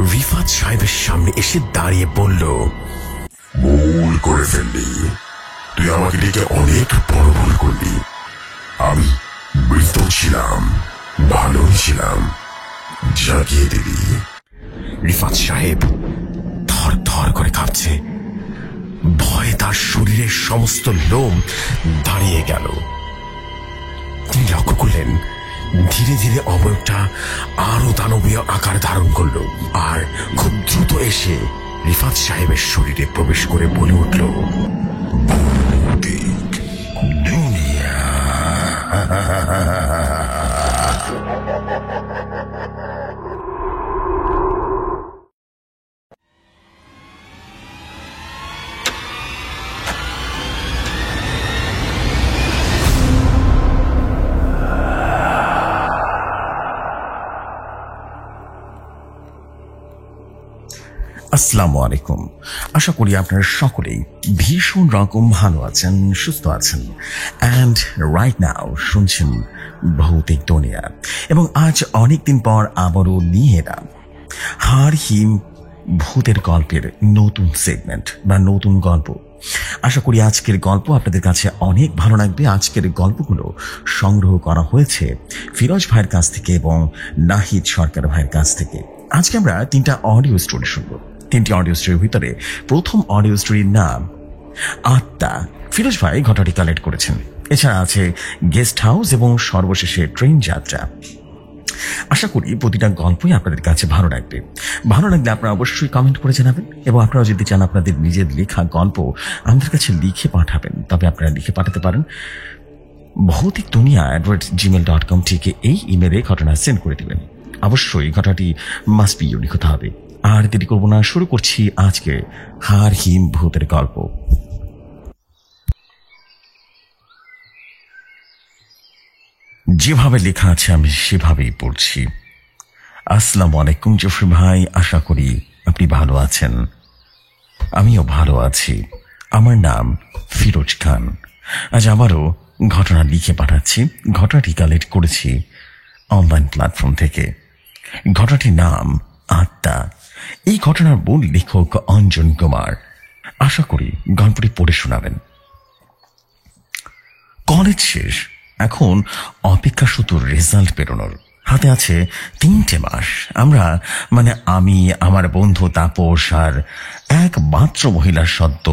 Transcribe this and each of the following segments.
রিফাত সাহেবের সামনে এসে দাঁড়িয়ে বলল, ভুল করে ফেললি, তুই আমাকে ডেকে অনেক বড় ভুল করলি। আমি মৃত ছিলাম, ভালোই ছিলাম, জাগিয়ে দিবি। রিফাত সাহেব থর থর করে কাঁপছে, ভয়ে তার শরীরের সমস্ত লোম দাঁড়িয়ে গেল। তিনি লক্ষ্য করলেন ধীরে ধীরে অবয়বটা আরো দানবীয় আকার ধারণ করল, আর খুব দ্রুত এসে রিফাত সাহেবের শরীরে প্রবেশ করে বলে উঠল, ভৌতিক দুনিয়া। আসসালামু আলাইকুম। আশা করি আপনারা সকলেই ভীষণ রকম ভালো আছেন, সুস্থ আছেন। অ্যান্ড রাইট নাও শুনছেন ভৌতিক দুনিয়া। এবং আজ অনেকদিন পর আবারও নিয়ে এলাম হাড় হিম ভূতের গল্পের নতুন সেগমেন্ট বা নতুন গল্প। আশা করি আজকের গল্প আপনাদের কাছে অনেক ভালো লাগবে। আজকের গল্পগুলো সংগ্রহ করা হয়েছে ফিরোজ ভাইয়ের কাছ থেকে এবং নাহিদ সরকার ভাইয়ের কাছ থেকে। আজকে আমরা 3টা অডিও স্টোরি শুনবো। 3টি অডিও স্টোরির ভিতরে প্রথম অডিও স্টোরির নাম আত্মা। ফিরোজ ভাই ঘটনাটি কালেক্ট করেছেন। এছাড়া আছে গেস্ট হাউস এবং সর্বশেষে ট্রেন যাত্রা। আশা করি প্রতিটা গল্পই আপনাদের কাছে ভালো লাগবে। ভালো লাগলে আপনারা অবশ্যই কমেন্ট করে জানাবেন, এবং আপনারা যদি চান আপনাদের নিজের লেখা গল্প আমাদের কাছে লিখে পাঠাবেন, তবে আপনারা লিখে পাঠাতে পারেন ভৌতিক দুনিয়া @gmail.com থেকে। এই ইমেলে ঘটনা সেন্ড করে দেবেন। অবশ্যই ঘটনাটি মাস্ট বি ইউনিক হতে হবে। আর দেরি করবো না, শুরু করছি আজকে হাড় হিম ভূতের গল্প। যেভাবে লেখা আছে আমি সেভাবেই পড়ছি। আসসালামু আলাইকুম জফরি ভাই, আশা করি আপনি ভালো আছেন। আমিও ভালো আছি। আমার নাম ফিরোজ খান। আজ আবারও ঘটনা লিখে পাঠাচ্ছি। ঘটনাটি কালেক্ট করেছি অনলাইন প্ল্যাটফর্ম থেকে। ঘটনাটির নাম আত্মা। এই ঘটনার মূল লেখক অঞ্জন কুমার। আশা করি গল্পটি পড়ে শোনাবেন। কলেজ শেষ, এখন অপেক্ষা শুধু রেজাল্ট বেরোনোর। হাতে আছে 3টে মাস। আমরা আমি, আমার বন্ধু তাপস আর একমাত্র মহিলার সদ্য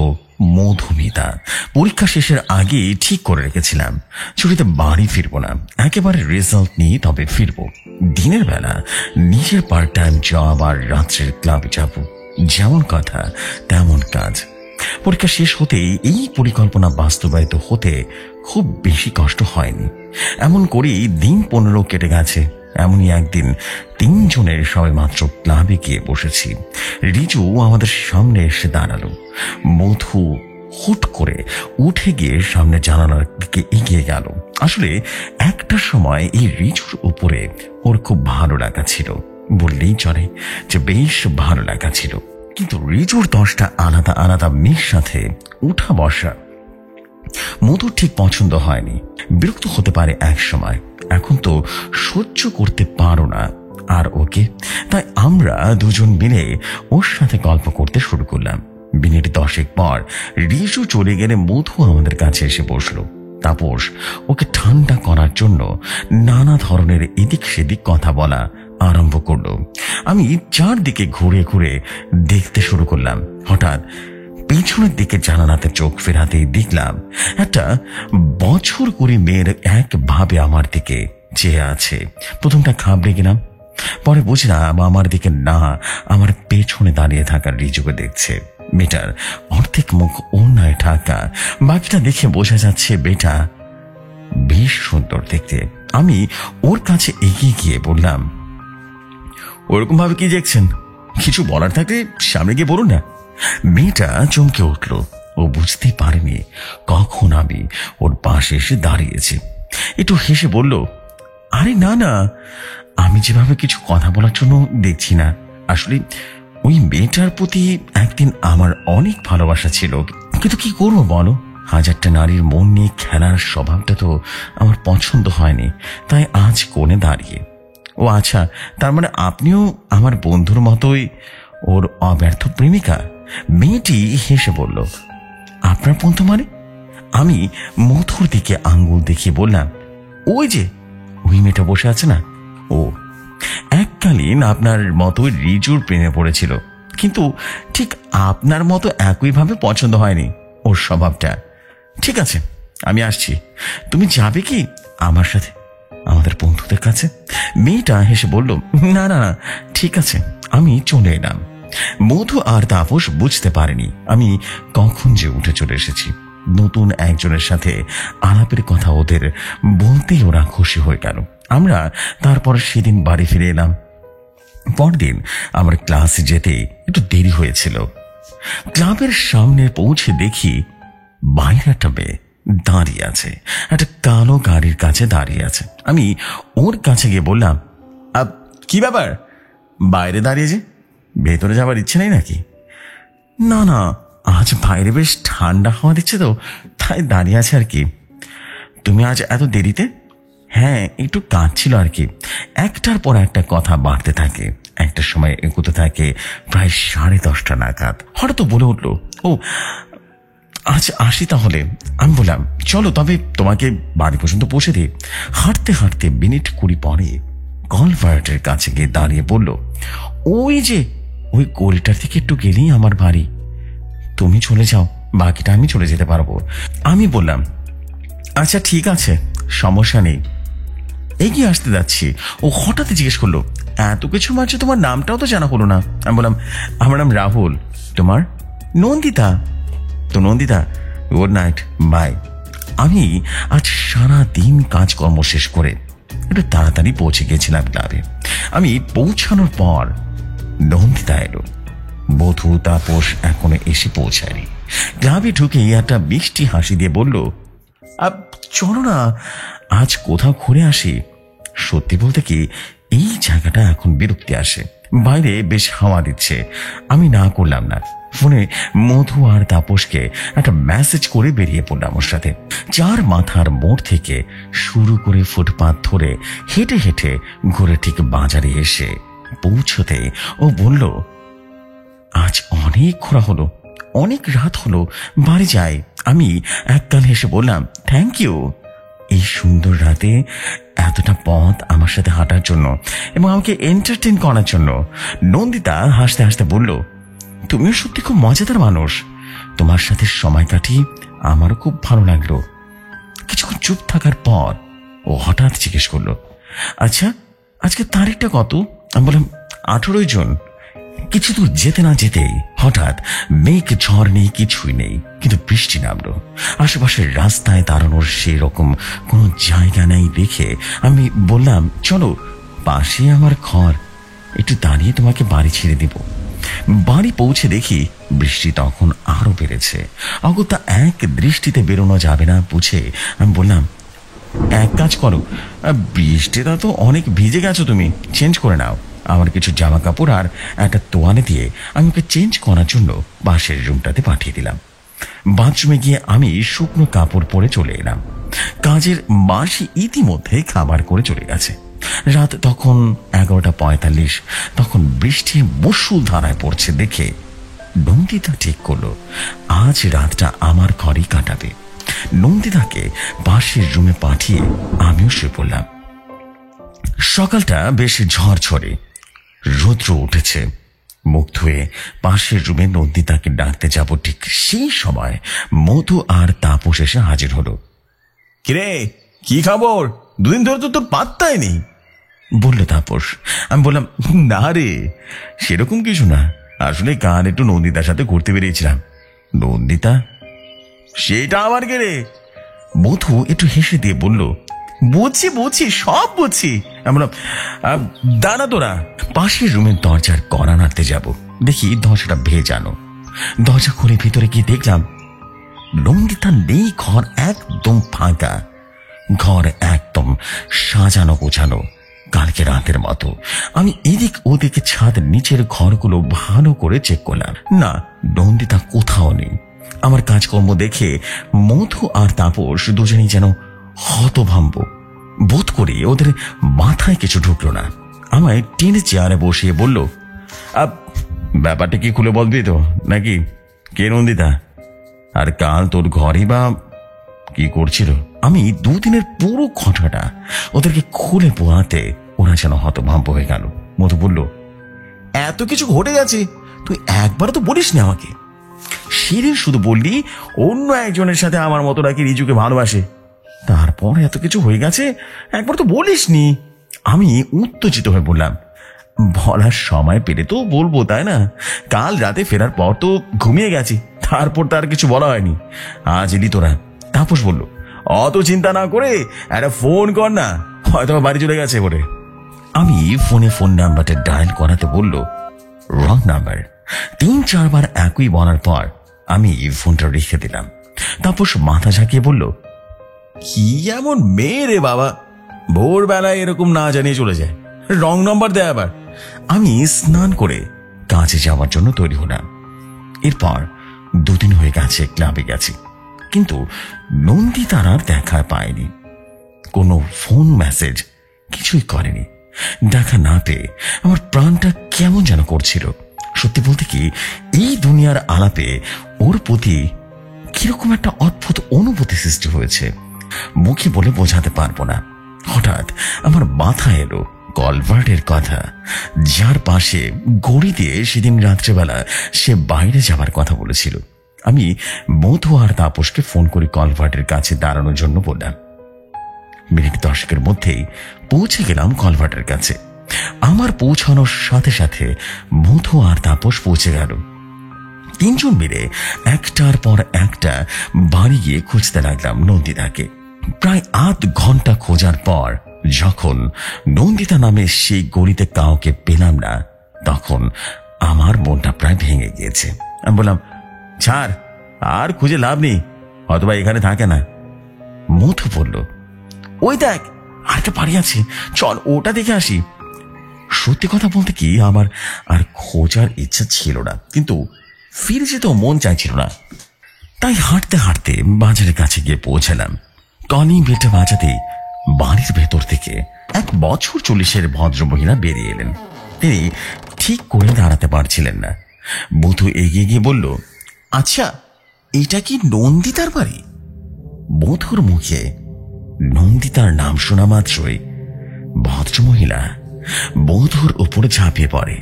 মধুমিতা পরীক্ষা শেষের আগে ঠিক করে রেখেছিলাম ছুটিতে বাড়ি ফিরবো না, একেবারে রেজাল্ট নিয়ে তবে ফিরবো। দিনের বেলা নিজের পার্ট টাইম জব আর রাত্রের ক্লাবে যাব। যেমন কথা তেমন কাজ। পরীক্ষা শেষ হতেই এই পরিকল্পনা বাস্তবায়িত হতে খুব বেশি কষ্ট হয়নি। এমন করেই দিন 15 কেটে গেছে। এমনই একদিন 3 জনের সবাই মাত্র ক্লাবে গিয়ে বসেছি। রিজু আমাদের সামনে এসে দাঁড়ালো। মধু হুট করে উঠে গিয়ে সামনে জানালার দিকে এগিয়ে গেল। আসলে একটা সময় এই রিজুর উপরে ওর খুব ভালো লাগা ছিল, বললেই চলে যে বেশ ভালো লাগা ছিল। কিন্তু রিজুর 10টা আলাদা আলাদা মেয়ের সাথে উঠা বসা মধুর ঠিক পছন্দ হয়নি। বিরক্ত হতে পারে এক সময়, এখন তো সহ্য করতে পারো না আর ওকে। তাই আমরা দুজন মিলে ওর সাথে গল্প করতে শুরু করলাম। মিনিট 10 পর রিজু চলে গেলে মধু আমাদের কাছে এসে বসলো। তাপস ওকে ঠান্ডা করার জন্য নানা ধরনের এদিক সেদিক কথা বলা আরম্ভ করলো। আমি চারদিকে ঘুরে ঘুরে দেখতে শুরু করলাম। হঠাৎ পেছনের দিকে জানালাতে চোখ ফেরাতেই দেখলাম একটা বছর করে মেয়ের একভাবে আমার দিকে চেয়ে আছে। প্রথমটা ঘাবড়ে গেলাম, পরে বুঝলাম আমার দিকে না, আমার পেছনে দাঁড়িয়ে থাকা রিজুকে দেখছে। মেয়েটার অর্ধেক মুখ ওড়নায় ঢাকা, বাকিটা দেখে বোঝা যাচ্ছে বেটা বেশ সুন্দর দেখতে। আমি ওর কাছে এগিয়ে গিয়ে বললাম, ওরকম ভাবে কি দেখছেন? কিছু বলার থাকলে সামনে গিয়ে বলুন না। মেয়েটা চমকে উঠল। ও বুঝতে পারেনি কখন আমি ওর পাশে এসে দাঁড়িয়েছি। একটু হেসে বলল, আরে না না, আমি যেভাবে কিছু কথা বলার জন্য দেখছি না। আসলে ওই মেয়েটার প্রতি একদিন আমার অনেক ভালোবাসা ছিল, কিন্তু কি করবো বলো, 1000টা নারীর মন নিয়ে খেলার স্বভাবটা তো আমার পছন্দ হয়নি। তাই আজ কোণে দাঁড়িয়ে ও আচ্ছা, তার মানে আপনিও আমার বন্ধুর মতোই ওর অব্যর্থ প্রেমিকা? মেয়েটি হেসে বলল, আপনার বন্ধু মানে? আমি মধুর দিকে আঙ্গুল দেখিয়ে বললাম, ওই যে ওই মেয়েটা বসে আছে না, ও এককালীন আপনার মতোই রিজুর প্রেমে পড়েছিল, কিন্তু ঠিক আপনার মতো একইভাবে পছন্দ হয়নি ওর স্বভাবটা। ঠিক আছে, আমি আসছি, তুমি যাবে কি আমার সাথে আমাদের বন্ধুদের কাছে? মেয়েটা হেসে বলল, না না না, ঠিক আছে, আমি চলে এলাম। মধু আর তাপস বুঝতে পারেনি আমি কখন যে উঠে চলে এসেছি। নতুন একজনের সাথে আলাপের কথা ওদের বলতেই ওরা খুশি হয়ে গেল। আমরা তারপর সেদিন বাড়ি ফিরে এলাম। পরদিন আমার ক্লাসে যেতে একটু দেরি হয়েছিল। ক্লাবের সামনে পৌঁছে দেখি বাইরে একটা মেয়ে দাঁড়িয়ে আছে, একটা কালো গাড়ির কাছে দাঁড়িয়ে আছে। আমি ওর কাছে গিয়ে বললাম, কি ব্যাপার, বাইরে দাঁড়িয়ে যে, ভেতরে যাবার ইচ্ছে নেই নাকি? না না, আজ বাইরে বেশ ঠান্ডা হাওয়া দিচ্ছে তো, তাই দাঁড়িয়ে আছে আর কি। তুমি আজ এত দেরিতে? হ্যাঁ, একটু কাজ ছিল আর কি। একটার পর একটা কথা বাড়তে থাকে, একটা সময় এগোতে থাকে প্রায় 10:30 নাগাদ। হঠাৎ বলে উঠলো, ও আজ আসি তাহলে। আমি বললাম, চলো তবে তোমাকে বাড়ি পর্যন্ত পৌঁছে দিই। হাঁটতে হাঁটতে মিনিট 20 পরে কলভার্টের কাছে গিয়ে দাঁড়িয়ে বলল, ওই যে ওই গলিটার থেকে একটু গেলেই আমার বাড়ি, তুমি চলে যাও, বাকিটা আমি চলে যেতে পারবো। আমি বললাম, আচ্ছা ঠিক আছে, সমস্যা নেই। এগিয়ে আসতে যাচ্ছি, ও হঠাৎ জিজ্ঞেস করলো, এত কিছু মাঝে তোমার নামটাও তো জানা হলো না। আমি বললাম, আমার নাম রাহুল। তোমার? নন্দিতা। তো নন্দিতা, গুড নাইট, বাই। আমি আজ সারা দিন কাজকর্ম শেষ করে একটু তাড়াতাড়ি পৌঁছে গেছিলাম ক্লাবে। আমি পৌঁছানোর পর নন্দিতা এলো। বধূ তাপস এখনো এসে পৌঁছায়নি। ক্লাবে ঢুকে একটা মিষ্টি হাসি দিয়ে বলল, চলো না আজ কোথাও ঘুরে আসি। সত্যি বলতে কি, এই জায়গাটা এখন বিরক্তি আসে, বাইরে বেশ হাওয়া দিচ্ছে। আমি না করলাম না, ফোনে মধু আর তাপসকে একটা মেসেজ করে বেরিয়ে পড়লাম ওর সাথে। 4 মাথার মোড় থেকে শুরু করে ফুটপাথ ধরে হেঁটে হেঁটে ঘুরে ঠিক বাজারে এসে পৌঁছতে ও বলল, আজ অনেক ঘোরা হলো, অনেক রাত হলো, বাড়ি যাই। আমি এককাল হেসে বললাম, থ্যাংক ইউ, এই সুন্দর রাতে এতটা পথ আমার সাথে হাঁটার জন্য এবং আমাকে এন্টারটেইন করার জন্য। নন্দিতা হাসতে হাসতে বলল, তুমিও সত্যি খুব মজাদার মানুষ, তোমার সাথে সময় কাটিয়ে আমারও খুব ভালো লাগলো। কিছুক্ষণ চুপ থাকার পর ও হঠাৎ জিজ্ঞেস করলো, আচ্ছা আজকে তারিখটা কত? আমি বললাম, 18 জুন। কিছু দূর যেতে না যেতেই হঠাৎ মেঘ ঝড় নেই, কিছুই নেই, কিন্তু বৃষ্টি নামলো। আশেপাশের রাস্তায় দাঁড়ানোর সেই রকম কোনো জায়গা নেই দেখে আমি বললাম, চলো পাশে আমার ঘর, একটু দাঁড়িয়ে তোমাকে বাড়ি ছেড়ে দিব। বাড়ি পৌঁছে দেখি বৃষ্টি তখন আরো বেড়েছে। অগত্যা এক দৃষ্টিতে বেরোনো যাবে না বুঝে আমি বললাম, এক কাজ করো, বৃষ্টিটা তো অনেক ভিজে গেছো, তুমি চেঞ্জ করে নাও। আমার কিছু জামা কাপড় আর একটা তোয়ালে দিয়ে আমি ওকে চেঞ্জ করার জন্য পাশের রুমটাতে পাঠিয়ে দিলাম। বাথরুমে গিয়ে আমি শুকনো কাপড় পরে চলে এলাম। কাজের মাসি ইতিমধ্যে খাবার করে চলে গেছে। রাত তখন 11:45। তখন বৃষ্টি মুষলধারায় পড়ছে দেখে নন্দিতা ঠিক করলো আজ রাতটা আমার ঘরেই কাটাবে। নন্দিতাকে পাশের রুমে পাঠিয়ে আমিও শুয়ে পড়লাম। সকালটা বেশ ঝড়ঝড়ে, রৌদ্র উঠেছে। মুখ ধুয়ে পাশের রুমে নন্দিতাকে ডাকতে যাব ঠিক সেই সময় মধু আর তাপস এসে হাজির হলো। কিরে, কি খবর? 2 দিন ধরে তো তোর পাত্তাই নেই, বলল তাপস। আমি বললাম, না রে, সেরকম কিছু না, আসলে কাল একটু নন্দিতার সাথে ঘুরতে বেরিয়েছিলাম। নন্দিতা? সেটা আমার কে রে? মধু একটু হেসে দিয়ে বলল, বুঝছি, সব বুঝছি। আমরা দাঁড়া, তোরা পাশের রুমের দরজার কড়া নাড়তে যাব, দেখি দরজাটা ভেজানো। দরজা খুলে ভিতরে গিয়ে দেখলাম নন্দিতা নেই, ঘর একদম ফাঁকা। ঘর একদম সাজানো গোছানো, কালকে রাতের মতো। আমি এদিক ওদিকে ছাদ নিচের ঘরগুলো ভালো করে চেক করলাম, না, নন্দিতা কোথাও নেই। আমার কাজকর্ম দেখে মধু আর তাপস দুজনেই যেন হতভম্ব বোধ করে, ওদের মাথায় কিছু ঢুকলো না। আমায় টেনে চেয়ারে বসিয়ে বলল, ব্যাপারটা কি খুলে বলবি তো নাকি? কে নন্দিতা? আর কাল তোর ঘরে বা কি করছিল? আমি দুদিনের পুরো ঘটনাটা ওদেরকে খুলে পোহাতে ওরা যেন হতভম্ব হয়ে গেল। মধু বলল, এত কিছু ঘটে গেছে, তুই একবার তো বলিস না আমাকে। সেদিন শুধু বললি অন্য একজনের সাথে আমার মতো নাকি রিজুকে ভালোবাসে, তারপর এত কিছু হয়ে গেছে, একবার তো বলিসনি। আমি উত্তেজিত হয়ে বললাম, বলার সময় পেলে তো বলবো, তাই না? কাল রাতে ফেরার পর তো ঘুমিয়ে গেছি, তারপর তার কিছু বলা হয়নি। আজ এলি তোরা। তাপস বলল, অত চিন্তা না করে একটা ফোন কর না, হয়তো বাড়ি চলে গেছে বলে। আমি ফোন নাম্বারটা ডায়াল করাতে বলল, রং নাম্বার। 3-4 বার একই বলার পর আমি ফোনটা রেখে দিলাম। তাপস মাথা ঝাঁকিয়ে বলল, কি এমন মেয়ে রে বাবা, ভোরবেলায় এরকম না জানিয়ে চলে যায়, রং নাম্বার দেয় আবার। আমি স্নান করে কাজে যাওয়ার জন্য তৈরি হলাম। এরপর 2 দিন হয়ে গেছে ক্লাবে গেছি, কিন্তু নন্দিতার আর দেখা পায়নি। কোনো ফোন মেসেজ কিছুই করেনি। দেখা না পেয়ে আমার প্রাণটা কেমন যেন করছিল। সত্যি বলতে কি, এই দুনিয়ার আলাপে ওর প্রতি কিরকম একটা অদ্ভুত অনুভূতি সৃষ্টি হয়েছে, মুখে বলে বোঝাতে পারবো না। হঠাৎ আমার মাথায় এলো কলভার্টের কথা, যার পাশে গড়ি দিয়ে সেদিন রাত্রেবেলা সে বাইরে যাবার কথা বলেছিল। আমি মধু আর তাপসকে ফোন করে কলভার্টের কাছে দাঁড়ানোর জন্য বললাম। মিনিট 10 মধ্যেই পৌঁছে গেলাম কলভার্টের কাছে। আমার পৌঁছানোর সাথে সাথে মধু আর তাপস পৌঁছে গেল। 3 জন মিলে একটার পর একটা বাড়ি গিয়ে খুঁজতে লাগলাম নন্দিতাকে। প্রায় 8 ঘন্টা খোঁজার পর যখন নন্দিতা নামে সেই গলিতে কাউকে পেলাম না, তখন আমার মনটা প্রায় ভেঙে গিয়েছে। আমি বললাম, ছাড়, আর খুঁজে লাভ নেই, হয়তোবা এখানে থাকে না। মধু বলল, ওই দেখ আরেকটা বাড়ি আছে, চল ওটা দেখে আসি। সত্যি কথা বলতে কি, আমার আর খোঁজার ইচ্ছা ছিল না, কিন্তু ফিরে যেতেও মন চাইছিল না। তাই হাঁটতে হাঁটতে বাজারের কাছে গিয়ে পৌঁছালাম। কলিং বেলটা বাজাতেই বাড়ির ভেতর থেকে 1 বছর 40-এর ভদ্রমহিলা বেরিয়ে এলেন। তিনি ঠিক করে দাঁড়াতে পারছিলেন না। মধু এগিয়ে গিয়ে বলল, আচ্ছা, এটা কি নন্দিতার বাড়ি? মধুর মুখে নন্দিতার নাম শোনা মাত্রই ভদ্রমহিলা মধুর উপরে ঝাঁপিয়ে পড়ে,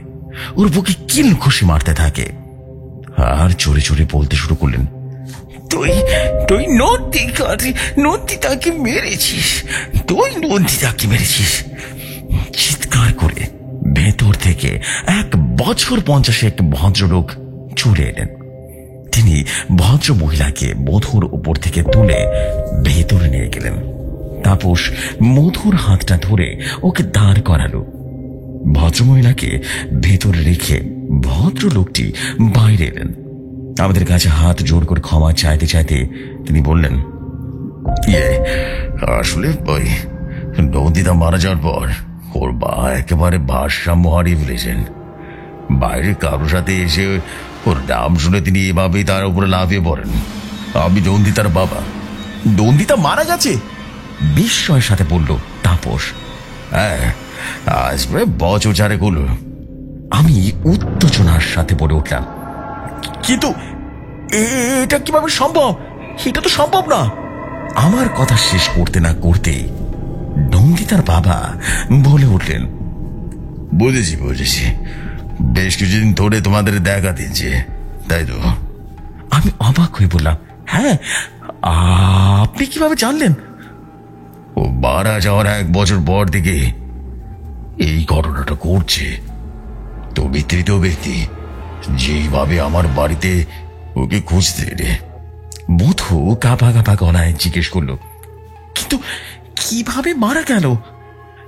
ওর বুকে কিল খুশি মারতে থাকে আর চোরে চোরে বলতে শুরু করলেন, তুই নন্দিতাকে মেরেছিস, তুই নন্দিতাকে মেরেছিস। চিৎকার করে ভেতর থেকে 1 বছর 50 এক ভদ্রলোক চলে এলেন। তিনি ভদ্র মহিলাকে মধুর উপর থেকে তুলে ভেতরে নিয়ে গেলেন। তাপস মধুর হাতটা ধরে ওকে দাঁড় করালো। ভদ্রমহিলাকে ভেতরে রেখে ভদ্রলোকটি বাইরে এলেন। আমাদের কাছে হাত জোর করে ক্ষমা চাইতে চাইতে তিনি বললেন, আসলে ওই নন্দিতা মারা যাওয়ার পর ওর বা একেবারে ভারসাম্য হারিয়ে ফেলেছেন। বাইরে কারোর সাথে এসে ওর নাম শুনে তিনি এভাবেই তার উপরে লাফিয়ে পড়েন। আমি নন্দিতার বাবা। নন্দিতা মারা গেছে? বিস্ময়ের সাথে বলল তাপস। হ্যাঁ, আজ প্রায় বছর 4 হলো। আমি উত্তেজনার সাথে বলে উঠলাম, কিন্তু এটা কিভাবে সম্ভব? এটা তো সম্ভব না। আমার কথা শেষ করতে না করতেই নন্দিতার বাবা বলে উঠলেন, বুঝেছি, বেশ কিছুদিন ধরে তোমাদের দেখা দিচ্ছে, তাই তো? আমি অবাক হয়ে বললাম, হ্যাঁ, আপনি কিভাবে জানলেন? ও মারা যাওয়ার 1 বছর পর থেকে এই ঘটনাটা করছে। তুমি 3য় ব্যক্তি যেইভাবে আমার বাড়িতে ওকে খুঁজতে রে। মধু কাঁপা কাঁপা গলায় জিজ্ঞেস করল, কিন্তু কিভাবে মারা গেল?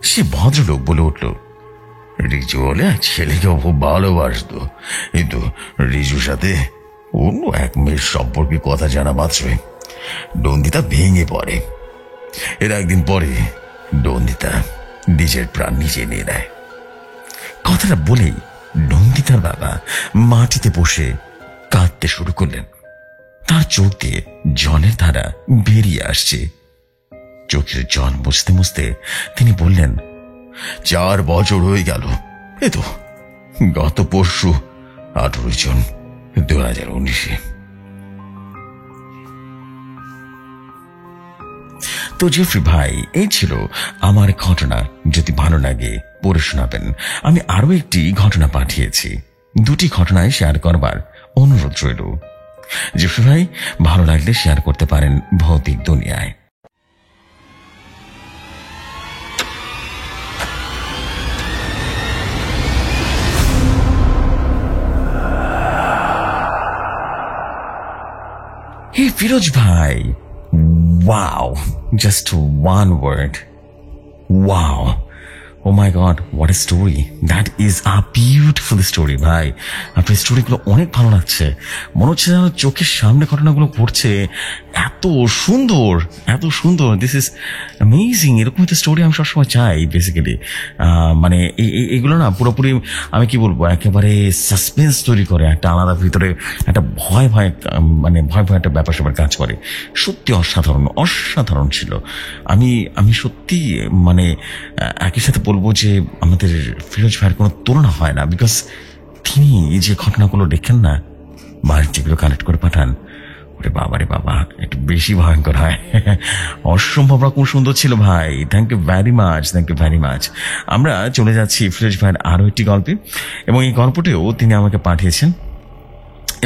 সে ভদ্রলোক বলে উঠল, রিজু বলে ছেলেকে খুব ভালোবাসত, কিন্তু রিজুর সাথে অন্য এক মেয়ের সম্পর্কে কথা জানা মাত্রই নন্দিতা ভেঙে পড়ে। এর 1 দিন পরে নন্দিতা নিজের প্রাণ নিজে নিয়ে নেয়। কথাটা বলেই নন্দিতার বাবা মাটিতে বসে কাঁদতে শুরু করলেন। তার চোখ দিয়ে জলের ধারা বেরিয়ে আসছে। চোখের জল মুছতে মুছতে তিনি বললেন, 4 বছর হয়ে গেল। এ তো গত পরশু 18 জুন 2019। তো জেফরি ভাই, এই ছিল আমার ঘটনা। যদি ভালো লাগে পড়ে শোনাবেন। আমি আরো একটি ঘটনা পাঠিয়েছি, 2টি ঘটনায় শেয়ার করবার অনুরোধ রইল। জেফরি ভাই, ভালো লাগলে শেয়ার করতে পারেন ভৌতিক দুনিয়ায়। হে ফিরোজ ভাই, wow, just one word, wow. Oh my god, what a story. That is a beautiful story ভাই। আপনার স্টোরিগুলো অনেক ভালো লাগছে, মনে হচ্ছে যেন চোখের সামনে ঘটনাগুলো ঘটছে। এত সুন্দর, এত সুন্দর, দিস ইজ অ্যামেজিং। এরকম একটা স্টোরি আমি সবসময় চাই বেসিক্যালি। মানে এগুলো না পুরোপুরি আমি কি বলবো, একেবারে সাসপেন্স তৈরি করে, একটা আলাদা ভিতরে একটা ভয় ভয়, মানে ভয় ভয় একটা ব্যাপার স্যাপার কাজ করে। সত্যি অসাধারণ, অসাধারণ ছিল। আমি সত্যি মানে একই সাথে বলবো যে আমাদের ফিরোজ ভাইয়ের কোনো তুলনা হয় না, বিকজ তিনি যে ঘটনাগুলো দেখেন না, বা যেগুলো কালেক্ট করে পাঠান, ওরে বাবা রে বাবা, একটু বেশি ভয়ঙ্কর হয়। অসম্ভব রকম সুন্দর ছিল ভাই। Thank you very much, thank you very much. আমরা চলে যাচ্ছি ফিরোজ ভাইয়ের আরো একটি গল্পে, এবং এই গল্পটিও তিনি আমাকে পাঠিয়েছেন,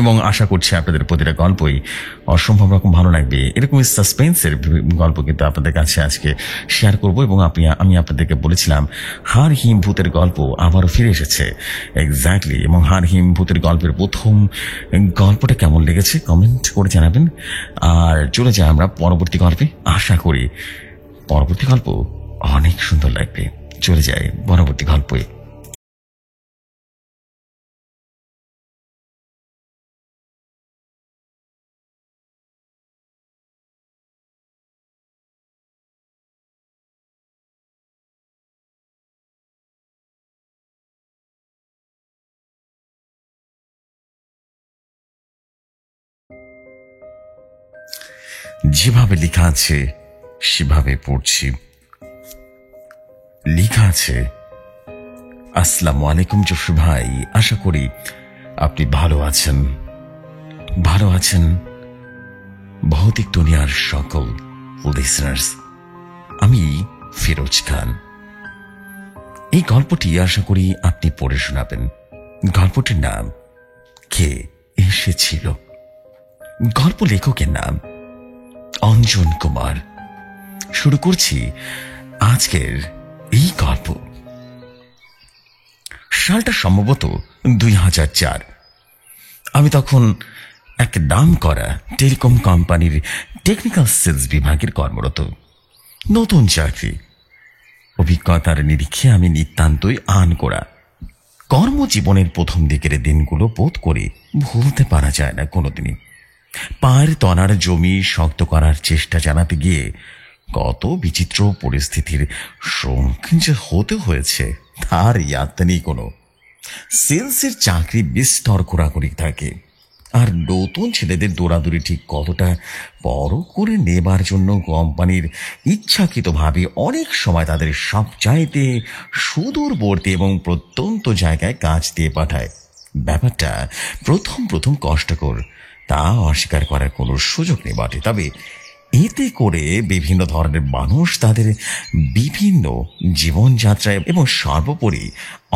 এবং আশা করছি আপনাদের প্রতিটা গল্পই অসম্ভব রকম ভালো লাগবে। এরকম সাসপেন্সের গল্প কিন্তু আপনাদের কাছে আজকে শেয়ার করব, এবং আমি আপনাদেরকে বলেছিলাম হাড় হিম ভূতের গল্প আবারও ফিরে এসেছে। এক্স্যাক্টলি। এবং হাড় হিম ভূতের গল্পের প্রথম গল্পটা কেমন লেগেছে কমেন্ট করে জানাবেন। আর চলে যাই আমরা পরবর্তী গল্পে। আশা করি পরবর্তী গল্প অনেক সুন্দর লাগবে। চলে যাই পরবর্তী গল্পে। যেভাবে লেখা আছে সেভাবে পড়ছি। লেখা আছে, আসসালামু আলাইকুম জফর ভাই, আশা করি আপনি ভালো আছেন। ভালো আছেন ভৌতিক দুনিয়ার সকল লিসনার্স। আমি ফিরোজ খান। এই গল্পটি আশা করি আপনি পড়ে শোনাবেন। গল্পটির নাম কে এসেছিল। গল্প লেখকের নাম অঞ্জন কুমার। শুরু করছি আজকের এই গল্প। সালটা সম্ভবত 2004। আমি তখন এক নাম করা টেলিকম কোম্পানির টেকনিক্যাল সেলস বিভাগের কর্মরত। নতুন চাকরি, অভিজ্ঞতার নিরিখে আমি নিতান্তই আনকোড়া। কর্মজীবনের প্রথম দিকের দিনগুলো বোধ করে ভুলতে পারা যায় না কোনোদিনই। পায়ের তনার জমি শক্ত করার চেষ্টা জানাতে গিয়ে কত বিচিত্র পরিস্থিতির সম্মুখীন যে হতে হয়েছে তার ইয়াত্তা নেই কোনো। সেলসের চাকরি বিস্তর ঘোরাঘুরি থাকে, আর নতুন ছেলেদের দৌড়াদৌড়ি ঠিক কতটা বড় করে নেবার জন্য কোম্পানির ইচ্ছাকৃতভাবে অনেক সময় তাদের সবচাইতে সুদূরবর্তী এবং প্রত্যন্ত জায়গায় কাজ দিয়ে পাঠায়। ব্যাপারটা প্রথম কষ্টকর, তা অস্বীকার করার কোনো সুযোগ নেই বটে। তবে এতে করে বিভিন্ন ধরনের মানুষ তাদের বিভিন্ন জীবনযাত্রায় এবং সর্বোপরি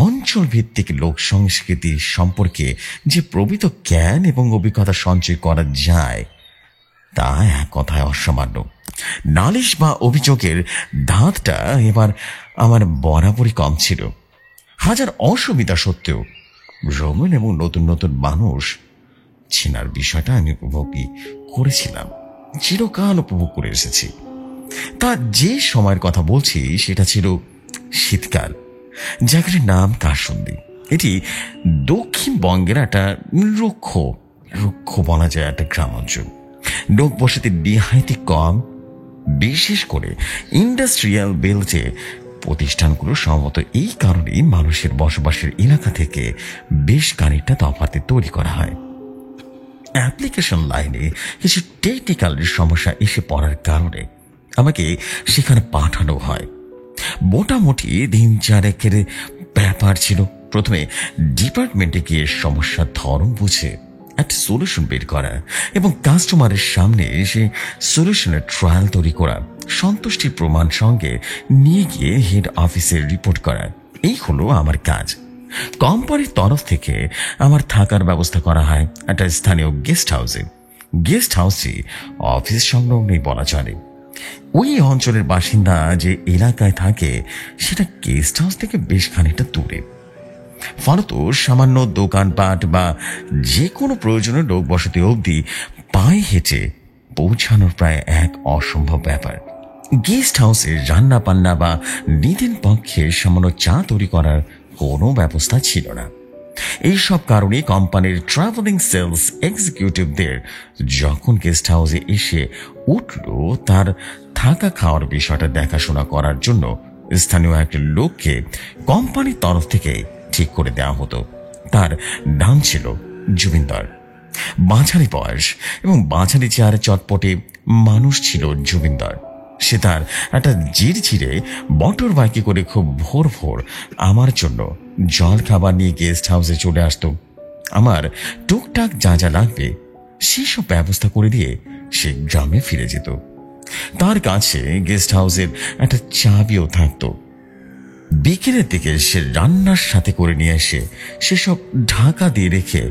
অঞ্চল ভিত্তিক লোক সংস্কৃতি সম্পর্কে যে প্রভৃত জ্ঞান এবং অভিজ্ঞতা সঞ্চয় করা যায় তা এক কথায় অসামান্য। নালিশ বা অভিযোগের ধাতটা এবার আমার বরাবরই কম ছিল। হাজার অসুবিধা সত্ত্বেও রঙিন এবং নতুন নতুন মানুষ চেনার বিষয়টা আমি উপভোগই করেছিলাম, চিরকাল উপভোগ করে এসেছি। তা যে সময়ের কথা বলছি সেটা ছিল শীতকাল। জায়গাটির নাম কাশন্দি। এটি দক্ষিণবঙ্গের একটা রুক্ষ বলা যায় একটা গ্রাম অঞ্চল। লোক বসতি নিহাইতে কম, বিশেষ করে ইন্ডাস্ট্রিয়াল বেল্টে প্রতিষ্ঠানগুলো সম্ভবত এই কারণেই মানুষের বসবাসের এলাকা থেকে বেশ খানিকটা তফাতে তৈরি করা হয়। অ্যাপ্লিকেশন লাইনে কিছু টেকনিক্যাল সমস্যা এসে পড়ার কারণে আমাকে সেখানে পাঠানো হয়। মোটামুটি দিন চারেকের ব্যাপার ছিল। প্রথমে ডিপার্টমেন্টে গিয়ে সমস্যার ধরন বুঝে একটা সলিউশন বের করা এবং কাস্টমারের সামনে এসে সলিউশনের ট্রায়াল তৈরি করা, সন্তুষ্টির প্রমাণ সঙ্গে নিয়ে গিয়ে হেড অফিসে রিপোর্ট করা, এই হলো আমার কাজ। কোম্পানির তরফ থেকে আমার থাকার ব্যবস্থা করা হয় একটা স্থানীয় গেস্ট হাউসে। গেস্ট হাউসটি অফিস সংলগ্নই বলা চলে। ওই অঞ্চলের বাসিন্দা যে এলাকায় থাকে সেটা গেস্ট হাউস থেকে বেশ খানিকটা দূরে। ফলত সামান্য দোকানপাট বা যে কোনো প্রয়োজনে লোক বসতি অবধি পায়ে হেঁটে পৌঁছানোর প্রায় এক অসম্ভব ব্যাপার। গেস্ট হাউসে রান্না বান্না বা নিজের পক্ষে সামান্য চা তৈরি করার কোনো ব্যবস্থা ছিল না। এইসব কারণে কোম্পানির ট্রাভেলিং সেলস এক্সিকিউটিভদের যখন গেস্ট হাউসে এসে উঠল, তার থাকা খাওয়ার বিষয়টা দেখাশোনা করার জন্য স্থানীয় একটা লোককে কোম্পানির তরফ থেকে ঠিক করে দেওয়া হতো। তার নাম ছিল জুবিন্দর। মাঝারি বয়স এবং মাঝারি চেহারা চটপটে মানুষ ছিল জুবিন্দর। সে তার একটা ঝিরঝিরে মোটর বাইকে করে খুব ভোর ভোর আমার জন্য জল খাবার নিয়ে গেস্ট হাউসে চলে আসতো। আমার টুকটাক যা যা লাগবে সেসব ব্যবস্থা করে দিয়ে সে গ্রামে ফিরে যেত। তার কাছে গেস্ট হাউসের একটা চাবিও থাকতো। বিকেলের দিকে সে রান্নার সাথে করে নিয়ে এসে সেসব ঢাকা দিয়ে রেখে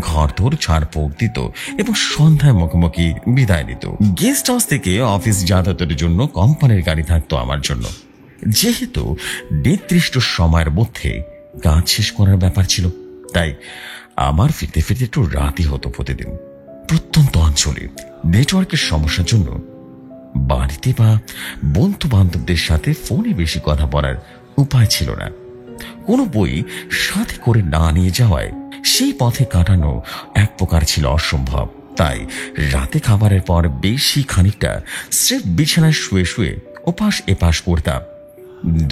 ঘর তোর ছাড়পোক দিত এবং সন্ধ্যায় মুখোমুখি বিদায় নিত। গেস্ট হাউস থেকে অফিস যাতায়াতের জন্য কোম্পানির গাড়ি থাকতো আমার জন্য। যেহেতু নির্দিষ্ট সময়ের মধ্যে কাজ শেষ করার ব্যাপার ছিল, তাই আমার ফিরতে ফিরতে একটু রাতই হতো প্রতিদিন। প্রত্যন্ত অঞ্চলে নেটওয়ার্কের সমস্যার জন্য বাড়িতে বা বন্ধু বান্ধবদের সাথে ফোনে বেশি কথা বলার উপায় ছিল না। কোনো বই সাথে করে না নিয়ে যাওয়ায় সেই পথে কাটানো এক প্রকার ছিল অসম্ভব। তাই রাতে খাবারের পর বেশি খানিকটা স্রেফ বিছানায় শুয়ে শুয়ে ওপাশ এপাশ করতাম।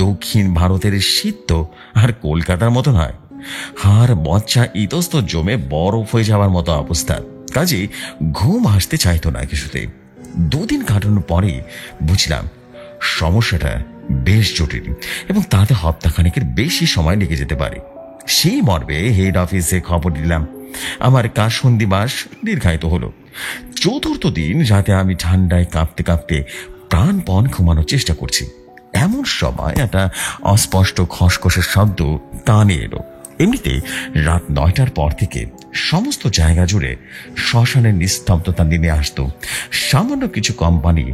দক্ষিণ ভারতের শীত তো আর কলকাতার মতো নয়, হাড় বচ্চা ইতস্ত জমে বরফ হয়ে যাওয়ার মতো অবস্থা। কাজে ঘুম আসতে চাইতো না কিছুতে। দুদিন কাটানোর পরে বুঝলাম সমস্যাটা বেশ জটিল এবং তাতে সপ্তাহখানেকের বেশি সময় লেগে যেতে পারে। সেই মর্মে হেড অফিসে খবর দিলাম। আমার কাসন্দি মাস দীর্ঘায়িত হলো। চতুর্থ দিন রাতে আমি ঠান্ডায় কাঁপতে কাঁপতে প্রাণপণ ঘুমানোর চেষ্টা করছি। এমন সময় একটা অস্পষ্ট খসখসের শব্দ কানে এলো। এমনিতে রাত 9টার পর থেকে সমস্ত জায়গা জুড়ে শ্মশানের নিস্তব্ধতা নেমে আসতো। সামান্য কিছু কোম্পানি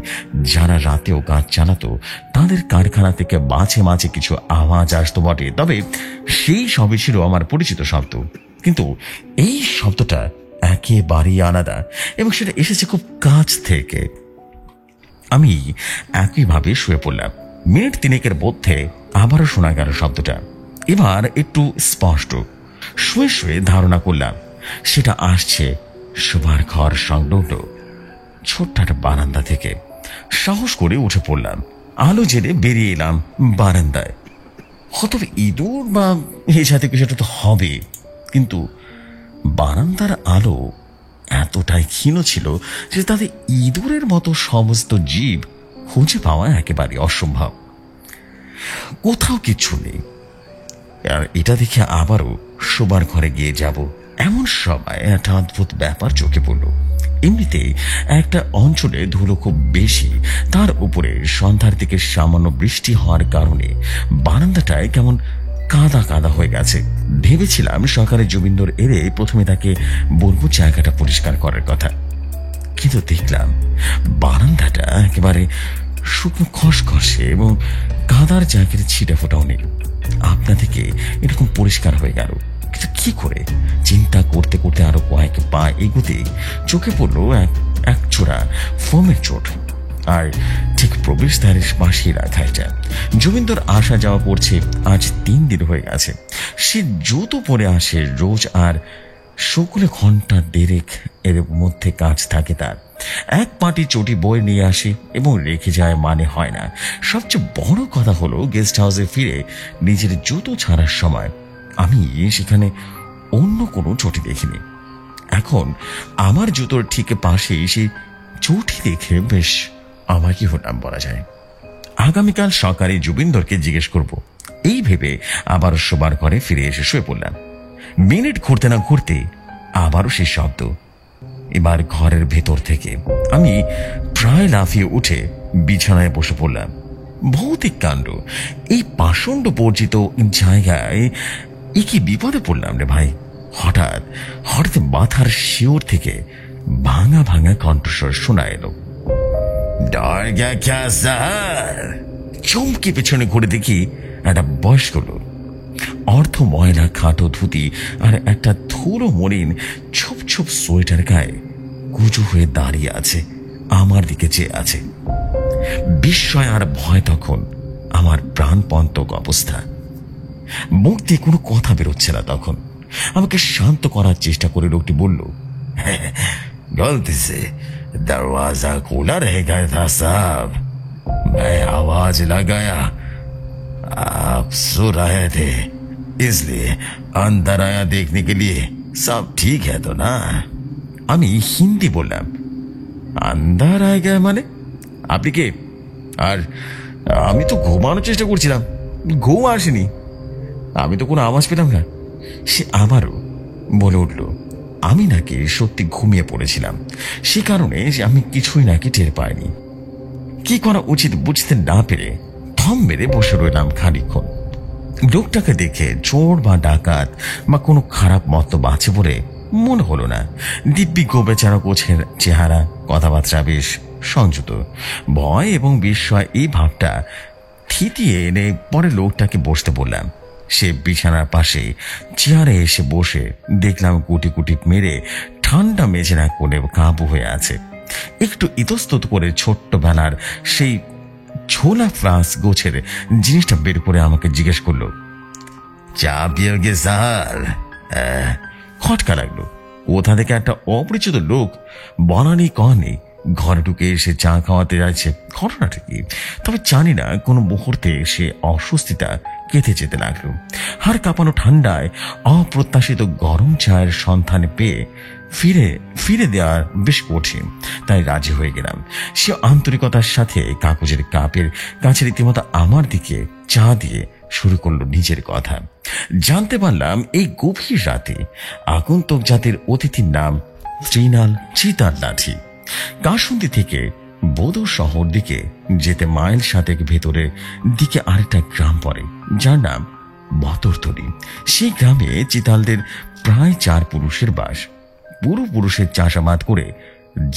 যারা রাতেও কাজ চালাতো তাদের কারখানা থেকে মাঝে মাঝে কিছু আওয়াজ আসতো বটে, তবে সেই সবই ছিল আমার পরিচিত শব্দ। কিন্তু এই শব্দটা একেবারেই আলাদা এবং সেটা এসেছে খুব কাছ থেকে। আমি একইভাবে শুয়ে পড়লাম। মিনিট তিনেকের মধ্যে আবারও শোনা গেল শব্দটা, এবার একটু স্পষ্ট। শুয়ে শুয়ে ধারণা করলাম সেটা আসছে শোবার ঘর সংলগ্ন ছোট্ট একটা বারান্দা থেকে। সাহস করে উঠে পড়লাম, আলো জেলে বেরিয়ে এলাম বারান্দায়। হয়তো ইঁদুর বা এই সাথে কিছু একটা তো হবে, কিন্তু বারান্দার আলো এতটাই ক্ষীণ ছিল যে তাতে ইঁদুরের মতো সমস্ত জীব খুঁজে পাওয়া একেবারে অসম্ভব। কোথাও কিচ্ছু নেই। আর এটা দেখে আবারও শোবার ঘরে গিয়ে যাব এমন সময় একটা অদ্ভুত ব্যাপার চোখে পড়ল। এমনিতেই একটা অঞ্চলে ধুলো খুব বেশি, তার উপরে সন্ধ্যার দিকে সামান্য বৃষ্টি হওয়ার কারণে বারান্দাটায় কেমন কাদা কাদা হয়ে গেছে। ভেবেছিলাম সকালে জুবিন্দর এলে প্রথমে তাকে বলবো জায়গাটা পরিষ্কার করার কথা, কিন্তু দেখলাম বারান্দাটা একেবারে শুকনো খসখসে এবং কাদার জায়গার ছিটে ফোটাও নেই। আপনা থেকে এরকম পরিষ্কার হয়ে গেল, কিন্তু কি করে? চিন্তা করতে করতে আরো কয়েক পা এগোতে চোখে পড়লো এক চোরা ফোমের চোট, আর ঠিক প্রবেশদ্বারের পাশে রাখা এটা। জমিন্দর আসা যাওয়া করছে আজ 3 দিন হয়ে গেছে। সে জুতো পরে আসে রোজ, আর সকলে ঘন্টা 1.5 এর মধ্যে কাজ থাকে তার। এক পাটি চটি বই নিয়ে আসে এবং রেখে যায় মানে হয় না। সবচেয়ে বড় কথা হলো গেস্ট হাউসে ফিরে নিজের জুতো ছাড়ার সময় আমি সেখানে অন্য কোনো চটি দেখিনি। এখন আমার জুতোর ঠিক পাশে সেই চটি দেখে বেশ আমাকে হতাম বলা যায়। আগামীকাল সকালে জুবিন্দরকে জিজ্ঞেস করব, এই ভেবে আবারও শোবার ঘরে ফিরে এসে শুয়ে পড়লাম। মিনিট ঘুরতে না ঘুরতে আবারও সেই শব্দ। এবার ঘরের ভেতর থেকে আমি প্রায় লাফিয়ে উঠে বিছানায় বসে পড়লাম। ভৌতিক কাণ্ড, এই পাষণ্ড বর্জিত জায়গায় এ কি বিপদে পড়লাম রে ভাই। হঠাৎ হঠাৎ মাথার শিওর থেকে ভাঙা ভাঙা কণ্ঠস্বর শোনা এলো, ডর গা ক্যা স্যার। চমকে পেছনে ঘুরে দেখি একটা বয়স্ক লোক, অর্ধ ময়লা খাটো ধুতি আর একটা ধুলো মলিন ছোপ ছোপ সোয়েটার গায়ে কুজো হয়ে দাঁড়িয়ে আছে, আমার দিকে চেয়ে আছে। বিস্ময় আর ভয় তখন আমার প্রাণপন্তক অবস্থা। মুখ দিয়ে কোনো কথা বেরোচ্ছে না। তখন আমাকে শান্ত করার চেষ্টা করে লোকটি বলল, গলতি সে दरवाजा खुला रह गया था साहब, मैं आवाज लगाया, आप सो रहे थे इसलिए अंदर आया देखने के लिए, सब ठीक है तो ना। আমি হিন্দি বললাম, আন্দার আয় গয়া মানে আপনি কে? আর আমি তো ঘুমানোর চেষ্টা করছিলাম, ঘুম আসেনি, আমি তো কোনো আওয়াজ পেলাম না। সে আবারও বলে উঠল, আমি নাকি সত্যি ঘুমিয়ে পড়েছিলাম, সে কারণে আমি কিছুই নাকি টের পাইনি। কি করা উচিত বুঝতে না পেরে থম মেরে বসে রইলাম খানিকক্ষণ। লোকটাকে দেখে চোর বা ডাকাত বা কোনো খারাপ মতলব আছে বলে মনে হলো না। দিব্যি গোবেচারা গোছের চেহারা, কথাবার্তা বেশ সংযত। ভয় এবং বিস্ময় এই ভাবটা থিতিয়ে এনে পরে লোকটাকে বসতে বললাম। সে বিছানার পাশে চেয়ারে এসে বসে দেখলাম কুটি কুটি মেরে ঠান্ডা মেঝে না করে কাবু হয়ে আছে। একটু ইতস্তত করে ছোট্ট বেলার সেই ছোলা ফ্রান্স গোছের জিনিসটা বের করে আমাকে জিজ্ঞেস করলো, চা পিওগে স্যার? খটকা লাগলো। কোথা থেকে একটা অপরিচিত লোক বনানি কনে ঘরে ঢুকে এসে চা খাওয়াতে যাচ্ছে, ঘটনাটা কি? তবে জানি না কোন মুহূর্তে সে অস্বস্তিটা কেটে যেতে লাগলো। হাড় কাঁপানো ঠান্ডায় অপ্রত্যাশিত গরম চায়ের সন্ধানে পেয়ে ফিরে দেওয়ার বেশ কঠিন, তাই রাজি হয়ে গেলাম। সে আন্তরিকতার সাথে কাগজের কাপের কাছে রীতিমতো আমার দিকে চা দিয়ে শুরু করলো নিজের কথা। জানতে পারলাম এই গভীর রাতে আগন্তুক জাতির অতিথির নাম ত্রিনাল চিতার লাঠি। কাশুন্দি থেকে বোদো শহর দিকে যেতে মাইল 7 ভেতরে দিকে আরেকটা গ্রাম পড়ে, যার নাম বতরতলি। সেই গ্রামে চিতালদের প্রায় 4 পুরুষের বাস। পুরুষের চাষাবাদ করে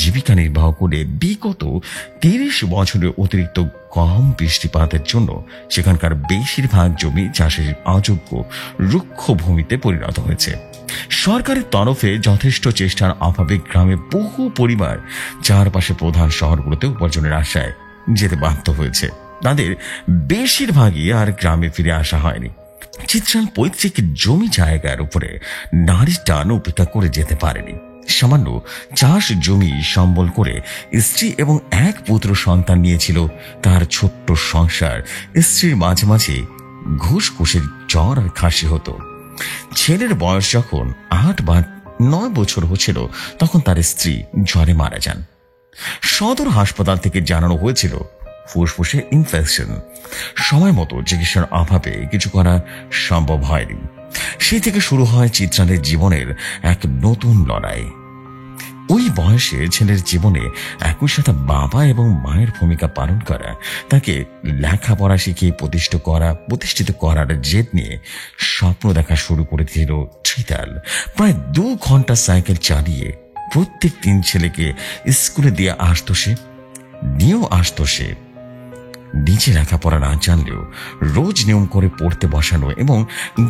জীবিকা নির্বাহ করে বিগত 30 বছরের অতিরিক্ত কম বৃষ্টিপাতের জন্য সেখানকার বেশিরভাগ জমি চাষের অযোগ্য রুক্ষ ভূমিতে পরিণত হয়েছে। সরকারের তরফে যথেষ্ট চেষ্টার অভাবে গ্রামে বহু পরিবার চারপাশে প্রধান শহরগুলোতে উপার্জনের আশায় যেতে বাধ্য হয়েছে। তাদের বেশিরভাগই আর গ্রামে ফিরে আসা হয়নি। চিত্রাল পৈতৃক জমি জায়গার উপরে নারীর টান উপেক্ষা করে যেতে পারেনি। সামান্য চাষ জমি সম্বল করে স্ত্রী এবং 1 পুত্র সন্তান নিয়েছিল তার ছোট্ট সংসার। স্ত্রীর মাঝে মাঝে ঘুষঘুষের জ্বর আর খাসি হতো। ছেলের বয়স যখন 8 বা 9 বছর হচ্ছিল তখন তার স্ত্রী জ্বরে মারা যান। সদর হাসপাতাল থেকে জানানো হয়েছিল ফুসফুসে ইনফেকশন। সময় মতো চিকিৎসার অভাবে কিছু করা সম্ভব হয়নি। সেই থেকে শুরু হয় চিত্রালের জীবনের এক নতুন লড়াই। ওই বয়সে ছেলের জীবনে একই সাথে বাবা এবং মায়ের ভূমিকা পালন করা, তাকে লেখাপড়া শিখিয়ে প্রতিষ্ঠিত করার জেদ নিয়ে স্বপ্ন দেখা শুরু করেছিল চিতাল। প্রায় 2 ঘন্টা সাইকেল চালিয়ে প্রত্যেক দিন ছেলেকে স্কুলে দিয়ে আসতো সে। নিজে লেখাপড়া না জানলেও রোজ নিয়ম করে পড়তে বসানো এবং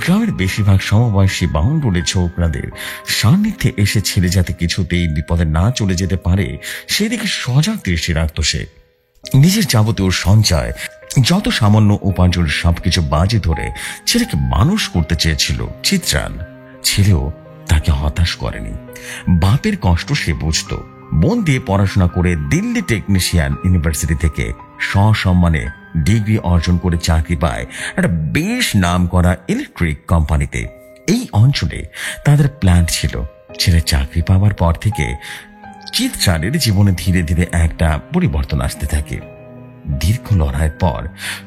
গ্রামের বেশিরভাগ সমবয়সী বাউন্ডুলের ছোকরাদের সান্নিধ্যে এসে ছেলে যাতে কিছুতেই বিপদে না চলে যেতে পারে সেদিকে সজাগ দৃষ্টি রাখত সে। নিজের যাবতীয় সঞ্চয়, যত সামান্য উপার্জন সবকিছু বাজি ধরে ছেলেকে মানুষ করতে চেয়েছিল চিত্রাল। ছেলেও তাকে হতাশ করেনি। বাপের কষ্ট সে বুঝত। মন দিয়ে পড়াশোনা করে দিল্লি টেকনিশিয়ান ইউনিভার্সিটি থেকে সসম্মানে ডিগ্রি অর্জন করে চাকরি পায় একটা বেশ নাম করা ইলেকট্রিক কোম্পানিতে। এই অঞ্চলে তাদের প্ল্যান্ট ছিল। ছেলে চাকরি পাওয়ার পর থেকে চিত্রালের জীবনে ধীরে ধীরে একটা পরিবর্তন আসতে থাকে। দীর্ঘ লড়াইয়ের পর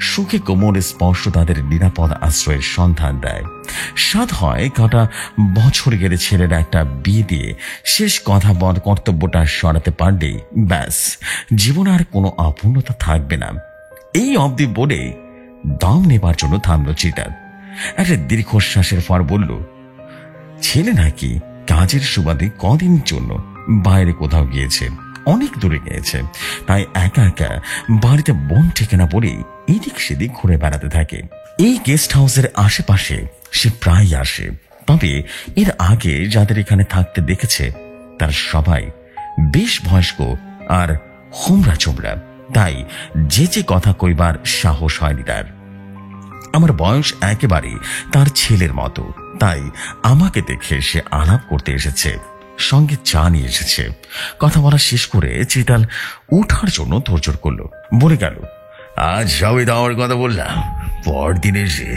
সুখে কোমর স্পর্শ তাদের নিরাপদ আশ্রয়ের সন্ধান দেয়। সাধ হয় কটা বছর গেলে ছেলেরা একটা বিয়ে দিয়ে শেষ কথা বল কর্তব্যটা সরাতে পারলেই ব্যাস, জীবন আর কোনো অপূর্ণতা থাকবে না। এই অবধি বলে দম নেবার জন্য থামল চিতাল। একটা দীর্ঘশ্বাসের পর বলল, ছেলে নাকি কাজের সুবাদে কদিন জন্য বাইরে কোথাও গিয়েছে, অনেক দূরে গিয়েছে, তাই একা একা বাড়িতে বোন ঠেকে না বলে এদিক সেদিক ঘুরে বেড়াতে থাকে। এই গেস্ট হাউসের আশেপাশে সে প্রায় আসে, তবে এর আগে যাদের এখানে থাকতে দেখেছে তারা সবাই বেশ বয়স্ক আর হোমরা চোমরা, তাই যে কথা কইবার সাহস হয়নি তার। আমার বয়স একেবারে তার ছেলের মতো, তাই আমাকে দেখে সে আলাপ করতে এসেছে, সঙ্গে চা নিয়ে এসেছে। কথা বলা শেষ করে চিতাল উঠার জন্য তোড়জোড় করলো, বলে গেল, আজ সবাই তো আমার কথা বললাম, পরদিন এসে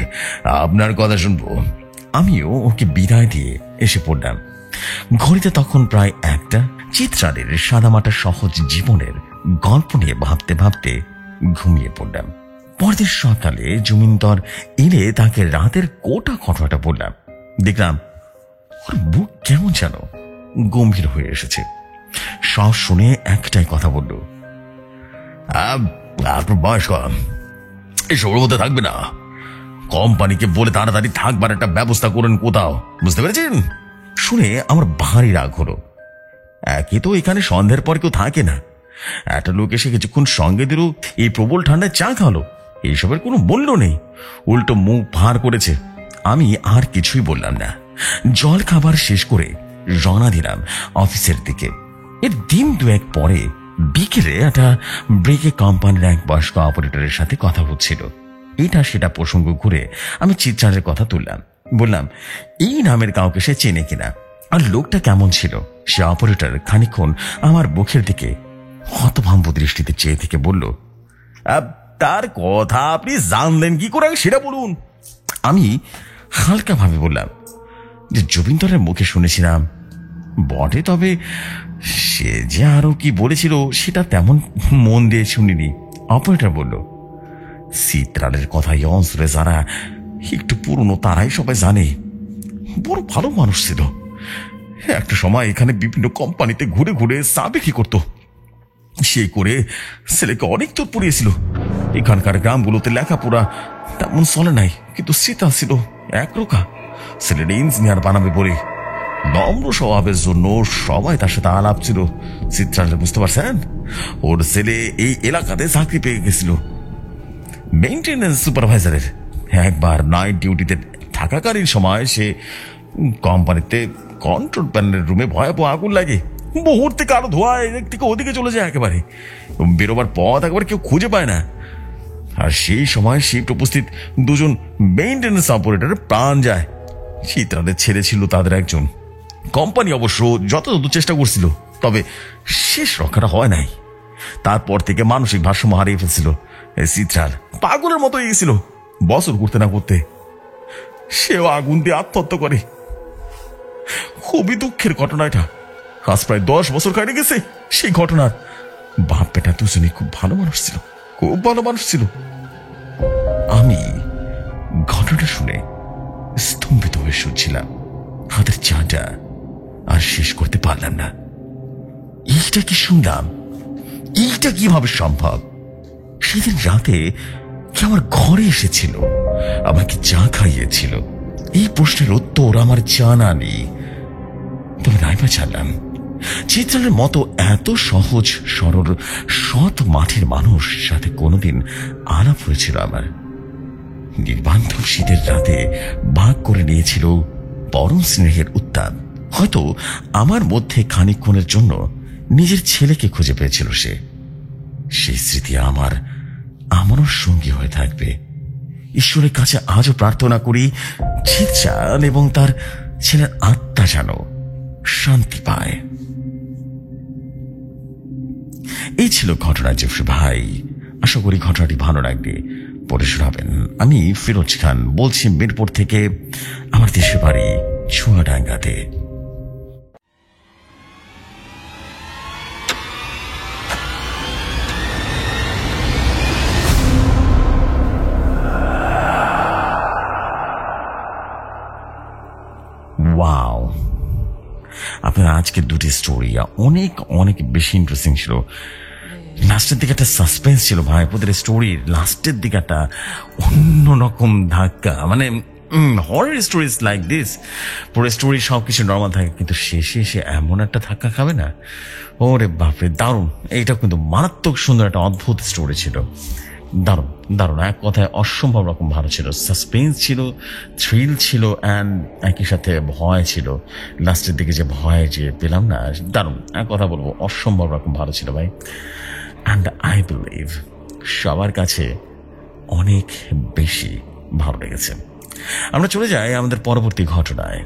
আপনার কথা শুনবো। আমিও ওকে বিদায় দিয়ে এসে পড়লাম। ঘড়িতে তখন প্রায় 1টা। চিত্রালের সাদামাটা সহজ জীবনের গল্প নিয়ে ভাবতে ভাবতে ঘুমিয়ে পড়লাম। পরদিন সকালে জমিনদর এলে তাকে রাতের কোটা ঘটনাটা বললাম। দেখলাম ওর বুক কেমন যেন গম্ভীর হয়ে এসেছে। সব শুনে একটাই কথা বলল, আপনার বয়স কম, এসবের মধ্যে থাকবে না, কোম্পানিকে বলে তাড়াতাড়ি থাকবার একটা ব্যবস্থা করেন কোথাও, বুঝতে পেরেছেন? শুনে আমার ভারী রাগ হলো। একে তো এখানে সন্ধ্যের পর কেউ থাকে না, একটা লোক এসে কিছুক্ষণ সঙ্গে দিল, এই প্রবল ঠান্ডায় চা খালো, এইসবের কোনো মূল্য নেই, উল্টো মুখ ভার করেছে। আমি আর কিছুই বললাম না। জল খাবার শেষ করে রওনা দিলাম অফিসের দিকে। এর দিন 2-1 পরে বিকেলে একটা ব্রেকে কোম্পানির এক বয়স্ক অপারেটরের সাথে কথা হচ্ছিল। এটা সেটা প্রসঙ্গ ঘুরে আমি চিৎচারের কথা তুললাম, বললাম এই নামের কাউকে সে চেনে কিনা, আর লোকটা কেমন ছিল। সে অপারেটর খানিকক্ষণ আমার মুখের দিকে হতভম্ব দৃষ্টিতে চেয়ে থেকে বলল, তার কথা আপনি জানলেন কি করে সেটা বলুন। আমি হালকা ভাবে বললাম যে জবিন্দরের মুখে শুনেছিলাম বটে, তবে সে যে আরো কি বলেছিল সেটা তেমন মন দিয়ে শুনিনি। অপারেটর বলল, চিত্রালের কথাই অঞ্চলে যারা একটু পুরনো তারাই সবাই জানে, বড় ভালো মানুষ ছিল। একটা সময় এখানে বিভিন্ন কোম্পানিতে ঘুরে ঘুরে চা বিক্রি করতো, সে করে ছেলেকে অনেক দূর পড়িয়েছিল। এখানকার গ্রামগুলোতে লেখাপড়া তেমন চলে নাই, কিন্তু চিতা ছিল একরোখা। ছেলেটা ইঞ্জিনিয়ার বানাবে বলে নম্র স্বভাবের জন্য সবাই তার সাথে আলাপ ছিল। চিত্রালে, বুঝতে পারছেন, ওর ছেলে এই এলাকাতে চাকরি পেয়ে গেছিল মেইনটেনেন্স সুপারভাইজারের। একবার নাইট ডিউটিতে থাকাকালীন সময় সে কোম্পানিতে কন্ট্রোল প্যানেলের রুমে ভয়াবহ আগুন লাগে, মুহূর্তে কারো ধোয়া এদিক থেকে ওদিকে চলে যায়, একেবারে বেরোবার পথ একবার কেউ খুঁজে পায় না। আর সেই সময় শিফট উপস্থিত 2জন মেইনটেনেন্স অপারেটরের প্রাণ যায়। চিত্রালের ছেলে ছিল তাদের একজন। কোম্পানি অবশ্য যথাযথ চেষ্টা করছিল, তবে শেষ রক্ষাটা হয় নাই। তারপর থেকে মানসিক ভারসাম্য হারিয়ে ফেলছিল। চিত্রাল পাগলের মতো হয়ে গেছিল। বছর করতে না করতে সেও আগুন দিয়ে আত্মহত্যা করে। খুবই দুঃখের ঘটনা এটা। আজ প্রায় 10 বছর কাটে গেছে সেই ঘটনার। বাপ বেটা দুজনেই খুব ভালো মানুষ ছিল, খুব ভালো মানুষ ছিল। আমি ঘটনাটা শুনে স্তম্ভিত হয়ে শুনছিলাম। হাতের চাটা আর শেষ করতে পারলাম না। এইটা কি শুনলাম, এইটা কিভাবে সম্ভব? সেদিন রাতে কি আমার ঘরে এসেছিল, আমাকে চা খাইয়েছিল? এই প্রশ্নের উত্তর আমার জানা নেই। তবে নাইবা জানলাম চিত্রালের মতো এত সহজ সরল সৎ মাঠের মানুষ সাথে কোনোদিন আলাপ হয়েছিল আমার। নির্বান্ধব শীতের রাতে ভাগ করে নিয়েছিল পরম স্নেহের উত্তাপ। হয়তো আমার মধ্যে খানিকক্ষণের জন্য নিজের ছেলেকে খুঁজে পেয়েছিল সে। সেই স্মৃতি আমারও সঙ্গী হয়ে থাকবে। ঈশ্বরের কাছে আজও প্রার্থনা করি চিত্রাল এবং তার ছেলের আত্মা যেন শান্তি পায়। এই ছিল ঘটনা জেফরি ভাই। আশা করি ঘটনাটি ভালো লাগবে। পরে শোনাবেন। আমি ফিরোজ খান বলছি মিরপুর থেকে, আমার দেশের বাড়ি চুয়াডাঙ্গাতে। আজকে দুটি স্টোরি অনেক অনেক বেশি ইন্টারেস্টিং ছিল। লাস্টের দিকে একটা সাসপেন্স ছিল ভাই, প্রতিটা স্টোরির লাস্টের দিকে একটা অন্যরকম ধাক্কা, মানে হরর স্টোরিজ লাইক দিস, পুরো স্টোরি সবকিছু নর্মাল থাকে, কিন্তু শেষে এসে এমন একটা ধাক্কা খাবে না, ওরে বাপরে দারুণ। এইটা কিন্তু মারাত্মক সুন্দর একটা অদ্ভুত স্টোরি ছিল, দারুণ দারুণ, এক কথায় অসম্ভব রকম ভালো ছিল। সাসপেন্স ছিল, থ্রিল ছিল, অ্যান্ড একই সাথে ভয় ছিল। লাস্টের দিকে যে ভয় যে পেলাম না, দারুণ, এক কথা বলবো অসম্ভব রকম ভালো ছিল ভাই। অ্যান্ড আই বিলিভ সবার কাছে অনেক বেশি ভালো লেগেছে। আমরা চলে যাই আমাদের পরবর্তী ঘটনায়।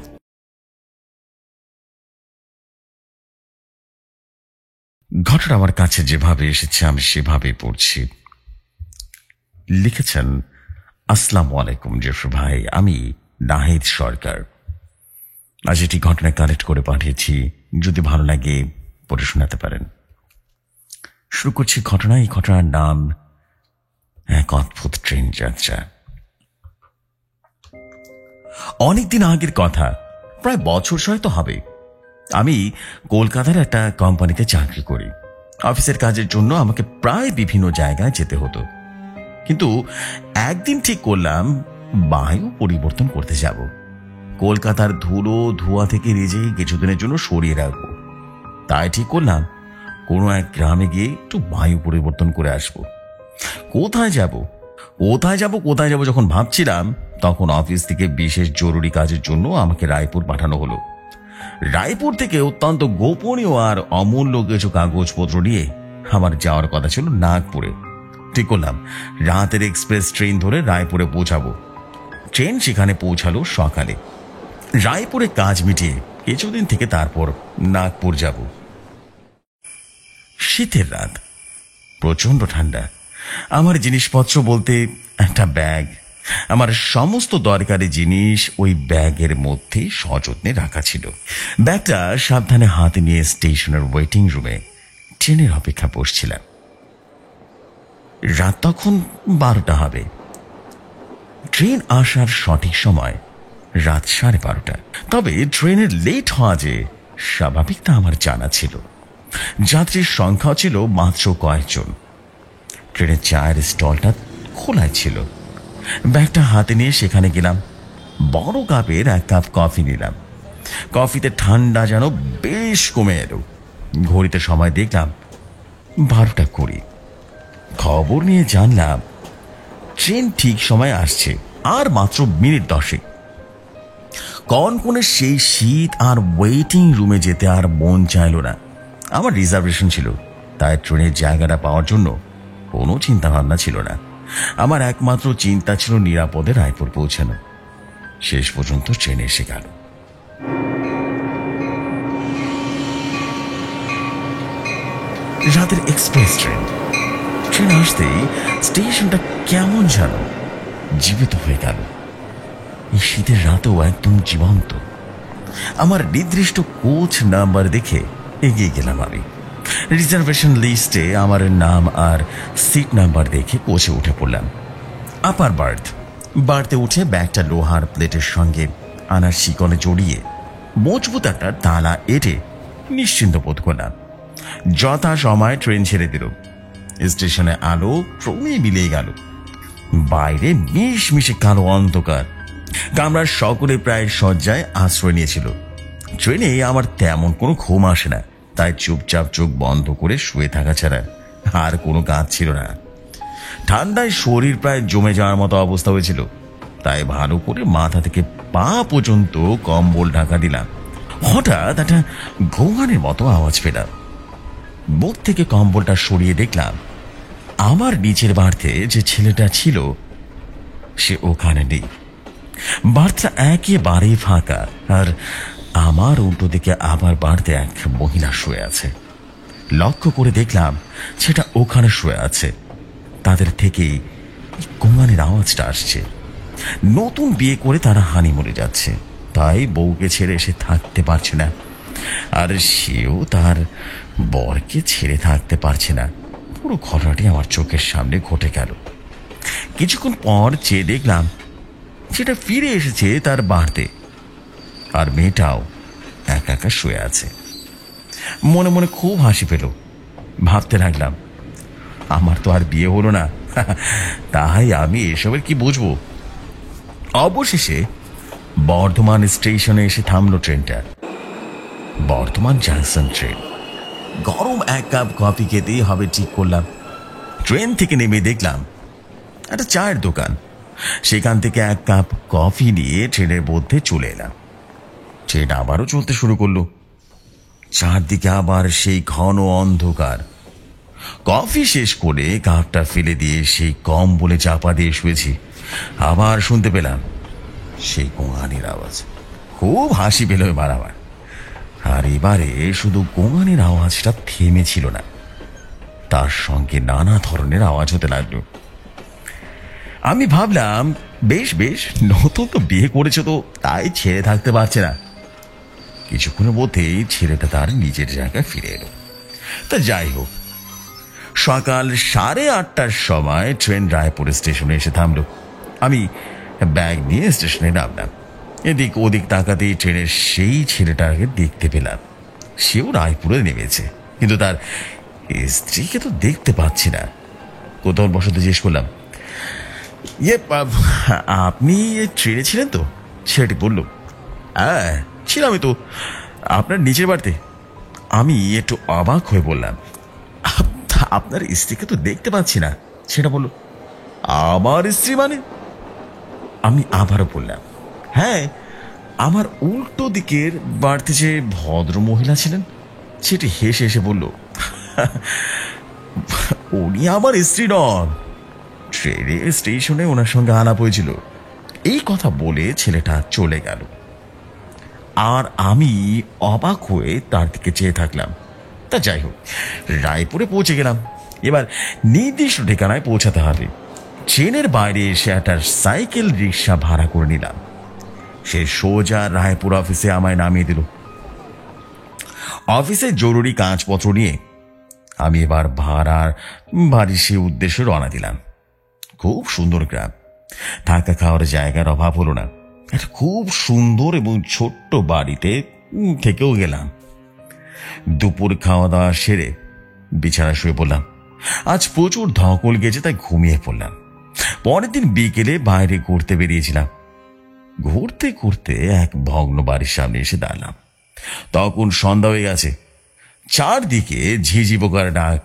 ঘটনা আমার কাছে যেভাবে এসেছে আমি সেভাবে পড়ছি। লিখেছেন, আসসালামু আলাইকুম জেফর ভাই, আমি নাহিদ সরকার। আজ এটি ঘটনা কালেক্ট করে পাঠিয়েছি, যদি ভালো লাগে পড়ে শোনাতে পারেন। শুরু করছি ঘটনা। এই ঘটনার নাম এক অদ্ভুত ট্রেন যাত্রা। অনেকদিন আগের কথা, প্রায় বছর হয়তো হবে। আমি কলকাতার একটা কোম্পানিতে চাকরি করি। অফিসের কাজের জন্য আমাকে প্রায় বিভিন্ন জায়গায় যেতে হতো, কিন্তু একদিন ঠিক করলাম বায়ু পরিবর্তন করতে যাব। কলকাতার ধুলো ধোঁয়া থেকে নিজেই কিছুদিনের জন্য সরিয়ে রাখবো। তাই ঠিক করলাম কোনো এক গ্রামে গিয়ে একটু বায়ু পরিবর্তন করে আসবো। কোথায় যাব যখন ভাবছিলাম, তখন অফিস থেকে বিশেষ জরুরি কাজের জন্য আমাকে রায়পুর পাঠানো হলো। রায়পুর থেকে অত্যন্ত গোপনীয় আর অমূল্য কিছু কাগজপত্র নিয়ে আমার যাওয়ার কথা ছিল নাগপুরে। ঠিক করলাম রাতের এক্সপ্রেস ট্রেন ধরে রায়পুরে পৌঁছাবো। ট্রেন সেখানে পৌঁছালো সকালে। রায়পুরে কাজ মিটিয়ে কিছুদিন থেকে তারপর নাগপুর যাব। শীতের রাত, প্রচন্ড ঠান্ডা। আমার জিনিসপত্র বলতে একটা ব্যাগ, আমার সমস্ত দরকারি জিনিস ওই ব্যাগের মধ্যে সযত্নে রাখা ছিল। ব্যাগটা সাবধানে হাতে নিয়ে স্টেশনের ওয়েটিং রুমে ট্রেনের অপেক্ষা বসছিলাম। রাত তখন 12টা হবে। ট্রেন আসার সঠিক সময় রাত 12:30। তবে ট্রেনের লেট হওয়া যে স্বাভাবিক তা আমার জানা ছিল। যাত্রীর সংখ্যা ছিল মাত্র কয়েকজন। ট্রেনের চায়ের স্টলটা খোলাই ছিল। ব্যাগটা হাতে নিয়ে সেখানে গেলাম। বড় কাপের এক কাপ কফি নিলাম। কফিতে ঠান্ডা যেন বেশ কমে এলো। ঘড়িতে সময় দেখলাম 12:20। খবর নিয়ে জানলাম ট্রেন ঠিক সময় আসছে, আর মাত্র মিনিট 10। কনকনে সেই শীত আর ওয়েটিং রুমে যেতে আর মন চাইল না। আমার রিজার্ভেশন ছিল, তাই ট্রেনের জায়গাটা পাওয়ার জন্য কোনো চিন্তা ভাবনা ছিল না। আমার একমাত্র চিন্তা ছিল নিরাপদে রায়পুর পৌঁছানো। শেষ পর্যন্ত ট্রেন এসে গেল। রাতের এক্সপ্রেস ট্রেন। ট্রেন আসতেই স্টেশনটা কেমন যেন জীবিত হয়ে গেল। এই শীতের রাতেও একদম জীবন্ত। আমার নির্দিষ্ট কোচ নাম্বার দেখে এগিয়ে গেলাম আমি। রিজার্ভেশন লিস্টে আমার নাম আর সিট নাম্বার দেখে কোচে উঠে পড়লাম। আপার বার্থে উঠে ব্যাগটা লোহার প্লেটের সঙ্গে আনার শিকলে জড়িয়ে মজবুত একটা তালা এঁটে নিশ্চিন্ত বোধ করলাম। যথা সময় ট্রেন ছেড়ে দিল। স্টেশনে আলো ক্রমে মিলিয়ে গেল। বাইরে মিশমিশে কালো অন্ধকার। কামরার সকলে প্রায় শয্যায় আশ্রয় নিয়েছিল। ট্রেনে আমার তেমন কোনো ঘুম আসে না, তাই চুপচাপ চোখ বন্ধ করে শুয়ে থাকা ছাড়া আর কোনো কাজ ছিল না। ঠান্ডায় শরীর প্রায় জমে যাওয়ার মতো অবস্থা হয়েছিল, তাই ভালো করে মাথা থেকে পা পর্যন্ত কম্বল ঢাকা দিলাম। হঠাৎ একটা ঘুমানোর মতো আওয়াজ পেলাম। বুক থেকে কম্বলটা সরিয়ে দেখলাম আমার নিচের বার্থে যে ছেলেটা ছিল সে ওখানে নেই। বার্থটা একেবারেই ফাঁকা, আর আমার উল্টো দিকে আবার বার্থে এক মহিলা শুয়ে আছে। লক্ষ্য করে দেখলাম সেটা ওখানে শুয়ে আছে। তাদের থেকেই ঘুমানোর আওয়াজটা আসছে। নতুন বিয়ে করে তারা হানিমুনে যাচ্ছে, তাই বউকে ছেড়ে সে থাকতে পারছে না, আর সেও তার বরকে ছেড়ে থাকতে পারছে না। পুরো ঘটনাটি আমার চোখের সামনে ঘটে গেল। কিছুক্ষণ পর চেয়ে দেখলাম সেটা ফিরে এসেছে তার বাড়িতে, আর মেয়েটাও একা একা শুয়ে আছে। মনে মনে খুব হাসি পেল। ভাবতে লাগলাম, আমার তো আর বিয়ে হলো না, তাই আমি এসবের কি বুঝবো। অবশেষে বর্ধমান স্টেশনে এসে থামলো ট্রেনটা। Bardhaman junction train. গরম এক কাপ কফি খেতেই হবে ঠিক করলাম। ট্রেন থেকে নেমে দেখলাম একটা চায়ের দোকান। সেখান থেকে এক কাপ কফি নিয়ে ট্রেনের মধ্যে চলে এলাম। ট্রেন আবারও চলতে শুরু করলো। চারদিকে আবার সেই ঘন অন্ধকার। কফি শেষ করে কাপটা ফেলে দিয়ে সেই কম্বলে চাপা দিয়ে শুয়েছি। আবার শুনতে পেলাম সেই গোঙানির আওয়াজ। খুব হাসি পেল এবার আমার। আর এবারে শুধু গোঙানির আওয়াজটা থেমেছিল না, তার সঙ্গে নানা ধরনের আওয়াজ হতে লাগলো। আমি ভাবলাম, বেশ বেশ, নতুন তো বিয়ে করেছে, তো তাই ছেড়ে থাকতে পারছে না। কিছুক্ষণের মধ্যেই ছেলেটা তার নিজের জায়গায় ফিরে এলো। তা যাই হোক, সকাল 8:30টার সময় ট্রেন রায়পুর স্টেশনে এসে থামলো। আমি ব্যাগ নিয়ে স্টেশনে নামলাম। এদিক ওদিক তাকাতেই ট্রেনের সেই ছেলেটাকে দেখতে পেলাম। সেও রায়পুরে নেমেছে, কিন্তু তার স্ত্রীকে তো দেখতে পাচ্ছি না। কোথাও বসতে জিজ্ঞেস করলাম, আপনি ট্রেনে ছিলেন তো? ছেলেটি বলল, হ্যাঁ ছিলামই তো, আপনার নিচের বাড়িতে। আমি একটু অবাক হয়ে বললাম, আপনার স্ত্রীকে তো দেখতে পাচ্ছি না। সেটা বলল, আমার স্ত্রী মানে? আমি আবারও বললাম, হ্যাঁ, আমার উল্টো দিকের বাড়িতে যে ভদ্র মহিলা ছিলেন। সেটি হেসে হেসে বলল, উনি আমার স্ত্রী নন, ট্রেনের স্টেশনে ওনার সঙ্গে আলাপ হয়েছিল। এই কথা বলে ছেলেটা চলে গেল। আর আমি অবাক হয়ে তার দিকে চেয়ে থাকলাম। তা যাই হোক, রায়পুরে পৌঁছে গেলাম। এবার নির্দিষ্ট ঠিকানায় পৌঁছাতে হবে। ট্রেনের বাইরে এসে একটা সাইকেল রিক্সা ভাড়া করে নিলাম। সে সোজা রায়পুর অফিসে আমায় নামিয়ে দিল। অফিসে জরুরি কাগজপত্র নিয়ে আমি এবার বাড়ির সে উদ্দেশ্যে রওনা দিলাম। খুব সুন্দর গ্রাম, থাকা খাওয়ার জায়গার অভাব হলো না। একটা খুব সুন্দর এবং ছোট্ট বাড়িতে থেকেও গেলাম। দুপুর খাওয়া দাওয়া সেরে বিছানা শুয়ে পড়লাম। আজ প্রচুর ধকল গেছে, তাই ঘুমিয়ে পড়লাম। পরের দিন বিকেলে বাইরে ঘুরতে বেরিয়েছিলাম। ঘুরতে ঘুরতে এক ভগ্ন বাড়ির সামনে এসে দাঁড়ালাম। তখন সন্ধ্যা হয়ে গেছে। চারদিকে ঝিঝি পোকার ডাক,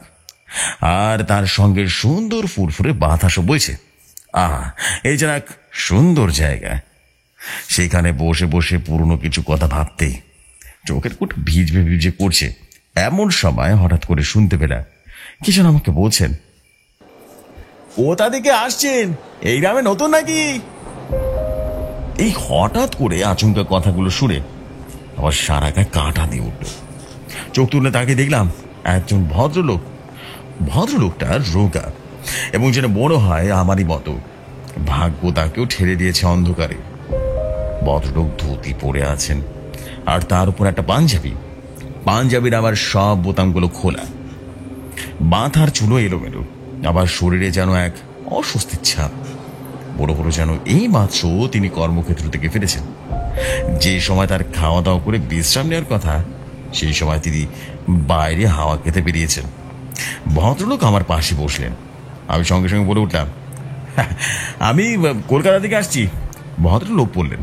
আর তার সঙ্গে সুন্দর ফুরফুরে বাতাসও বইছে। এই যেন এক সুন্দর জায়গা। সেখানে বসে বসে পুরনো কিছু কথা ভাবতে চোখের কুট ভিজবে ভিজে করছে। এমন সময় হঠাৎ করে শুনতে পেলাম কি যেন আমাকে বলছেন, কোথা থেকে আসছেন? এই গ্রামে নতুন নাকি? এই হঠাৎ করে আচমকা কথাগুলো শুনে আবার সারা গায়ে কাঁটা দিয়ে উঠল। চোখ তুলে তাকে দেখলাম একজন ভদ্রলোক। ভদ্রলোকটা রোগা এবং যেন মনে হয় আমারই মতো। ভাগ্য তাকেও ঠেলে দিয়েছে অন্ধকারে। ভদ্রলোক ধুতি পরে আছেন, আর তার উপর একটা পাঞ্জাবির আবার সব বোতামগুলো খোলা। মাথার চুলো এলোমেলো, আবার শরীরে যেন এক অস্বস্তির ছাপ। বড় বড় যেন এই মাত্র তিনি কর্মক্ষেত্র থেকে ফিরেছেন। যে সময় তার খাওয়া দাওয়া করে বিশ্রাম নেওয়ার কথা, সেই সময় তিনি বাইরে হাওয়া খেতে বেরিয়েছেন। ভদ্রলোক আমার পাশে বসলেন। আমি সঙ্গে সঙ্গে বলে উঠলাম, আমি কলকাতা থেকে আসছি। ভদ্রলোক বললেন,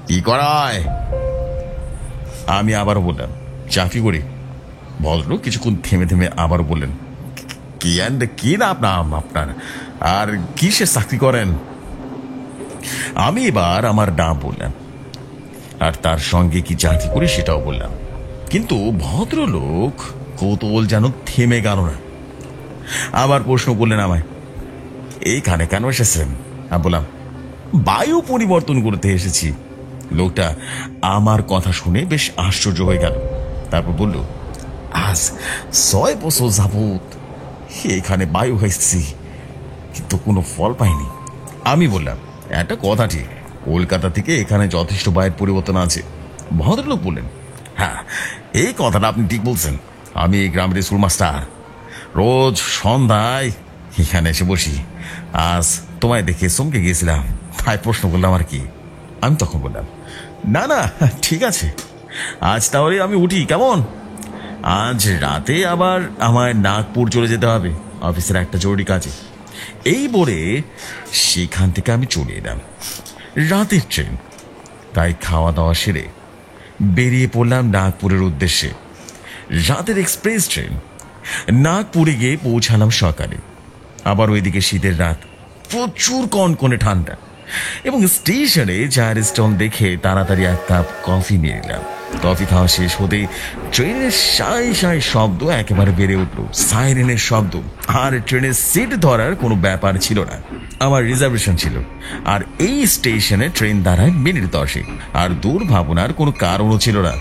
কি করায়? আমি আবারও বললাম, চাকরি করি। ভদ্রলোক কিছুক্ষণ থেমে থেমে আবারও বললেন, কি না আপনার আর কিসের চাকরি করেন? আমি এবার আমার নাম বললাম, আর তার সঙ্গে কি চাকরি করি সেটাও বললাম। কিন্তু ভদ্রলোক কৌতূহল যেন থেমে গেল না। আবার প্রশ্ন করলেন আমায়, এইখানে কেন এসেছেন? আমি বললাম, বায়ু পরিবর্তন করতে এসেছি। লোকটা আমার কথা শুনে বেশ আশ্চর্য হয়ে গেল। তারপর বলল, আজ 6 বছর যাবত এখানে বায়ু হয়েছি, কিন্তু কোনো ফল পাইনি। আমি বললাম, একটা কথা ঠিক, কলকাতা থেকে এখানে যথেষ্ট বায়ুর পরিবর্তন আছে। ভদ্রলোক বললেন, হ্যাঁ, এই কথাটা আপনি ঠিক বলছেন। আমি এই গ্রামের স্কুল মাস্টার। রোজ সন্ধ্যায় এখানে এসে বসি। আজ তোমায় দেখে চমকে গিয়েছিলাম, তাই প্রশ্ন করলাম আর কি। আমি তখন বললাম, না ঠিক আছে, আজ তাহলে আমি উঠি, কেমন? আজ রাতে আবার আমায় নাগপুর চলে যেতে হবে অফিসের একটা জরুরি কাজে। এই বলে সেখান থেকে আমি চলে এলাম। রাতের ট্রেন, তাই খাওয়া দাওয়া সেরে বেরিয়ে পড়লাম নাগপুরের উদ্দেশ্যে। রাতের এক্সপ্রেস ট্রেন। নাগপুরে গিয়ে পৌঁছালাম সকালে। আবার ওইদিকে শীতের রাত, প্রচুর কনকনে ঠান্ডা, এবং স্টেশনে চায়ের স্টল দেখে তাড়াতাড়ি এক কাপ কফি নিয়ে নিলাম। কফি খাওয়া শেষ হতেই ট্রেনের সাই সাই শব্দ একেবারে বেড়ে উঠল, সাইরেনের শব্দ। আর ট্রেনের সিট ধরার কোনো ব্যাপার ছিল না, আমার রিজার্ভেশন ছিল। আর এই স্টেশনে ট্রেন দাঁড়ায় মিনিট 10। আর দুর্ভাবনার কোনো কারণও ছিল না।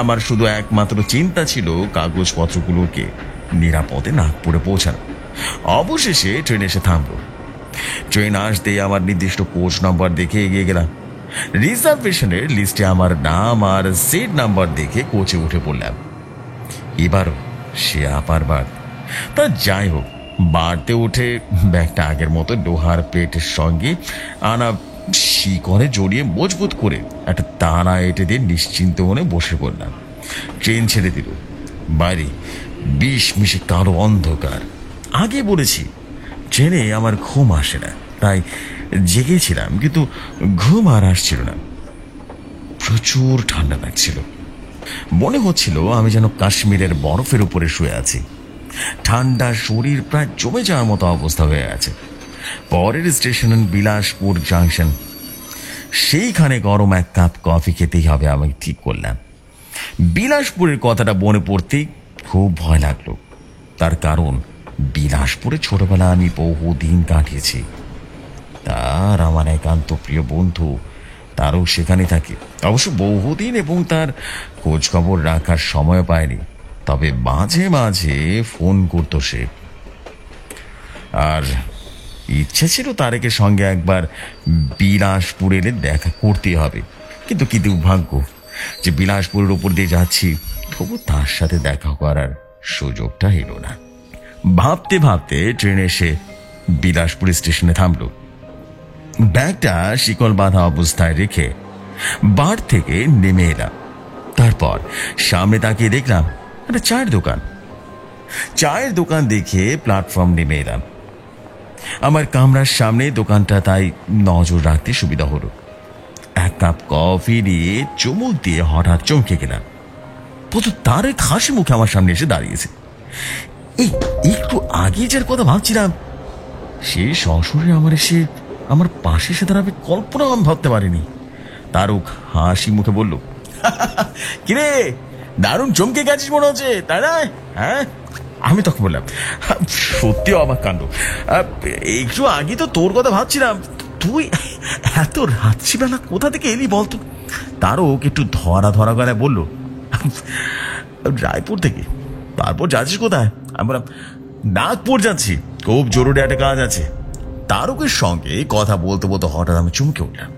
আমার শুধু একমাত্র চিন্তা ছিল কাগজপত্রগুলোকে নিরাপদে নাগপুরে পৌঁছানো। অবশেষে ট্রেন এসে থামলো। ট্রেন আসতেই আমার নির্দিষ্ট কোচ নাম্বার দেখে এগিয়ে গেলাম। রিজার্ভেশনের লিস্টে আমার নাম আর সিট নাম্বার দেখে কোচে উঠে পড়লাম। এবারও সে আপার বার। তা যাই হোক, বাড়তে উঠে ব্যাগটা আগের মতো লোহার প্লেটের সঙ্গে আনা শিকড়ে জড়িয়ে মজবুত করে একটা তারা এঁটে দিয়ে নিশ্চিন্ত মনে বসে পড়লাম। ট্রেন ছেড়ে দিল। বাইরে 20 মিশে কালো অন্ধকার। আগে বলেছি ট্রেনে আমার ঘুম আসে না, তাই জেগেছিলাম, কিন্তু ঘুম আর আসছিল না। প্রচুর ঠান্ডা লাগছিল। মনে হচ্ছিল আমি যেন কাশ্মীরের বরফের উপরে শুয়ে আছি। ঠান্ডা শরীর প্রায় জমে যাওয়ার মতো অবস্থা হয়ে আছে। পরের স্টেশন বিলাসপুর জাংশন। সেইখানে গরম এক কাপ কফি খেতেই হবে আমি ঠিক করলাম। বিলাসপুরের কথাটা মনে পড়তেই খুব ভয় লাগলো। তার কারণ বিলাসপুরে ছোটবেলা আমি বহুদিন কাটিয়েছি। তার আমার একান্ত প্রিয় বন্ধু, তারও সেখানে থাকে, অবশ্য বহুদিন, এবং তার খোঁজ খবর রাখার সময় পায়নি। তবে মাঝে মাঝে ফোন করতো সে। আর ইচ্ছে ছিল তারেকের সঙ্গে একবার বিলাসপুর এলে দেখা করতে হবে, কিন্তু কি দুর্ভাগ্য যে বিলাসপুরের উপর দিয়ে যাচ্ছি, তবু তার সাথে দেখা করার সুযোগটা এলো না। ভাবতে ভাবতে ট্রেন এসে বিলাসপুর স্টেশনে থামলো। ব্যাগটা শিকল বাঁধা অবস্থায় রেখে বার থেকে নেমে এলাম। তারপর সামনে তাকিয়ে দেখলাম একটা চায়ের দোকান। চায়ের দোকান দেখে প্ল্যাটফর্ম নেমে এলাম। আমার কামরার সামনে দোকানটা, তাই নজর রাখতে সুবিধা হলো। এক কাপ কফি নিয়ে চুমুক দিয়ে হঠাৎ চমকে গেলাম। প্রচুর তারেক হাসি মুখে আমার সামনে এসে দাঁড়িয়েছে। এই একটু আগে যার কথা ভাবছিলাম, সে সশরীরে আমার এসে আমার পাশে এসে দাঁড়াবে কল্পনাও আমি ভাবতে পারিনি। তারক হাসি মুখে বলল, কিরে দারুণ চমকে গেছিস মনে হচ্ছে, তাই না? হ্যাঁ, আমি তখন বললাম, সত্যি অবাক কাণ্ড, একটু আগে তো তোর কথা ভাবছিলাম। তুই এত রাত্রিবেলা কোথা থেকে এলি বলতো? তারক একটু ধরা ধরা গলায় বলল, রায়পুর থেকে। তারপর যাচ্ছিস কোথায়? আমি বললাম, নাগপুর যাচ্ছি, খুব জরুরি একটা কাজ আছে। তারকের সঙ্গে কথা বলতে বলতে হঠাৎ আমি চমকে উঠলাম।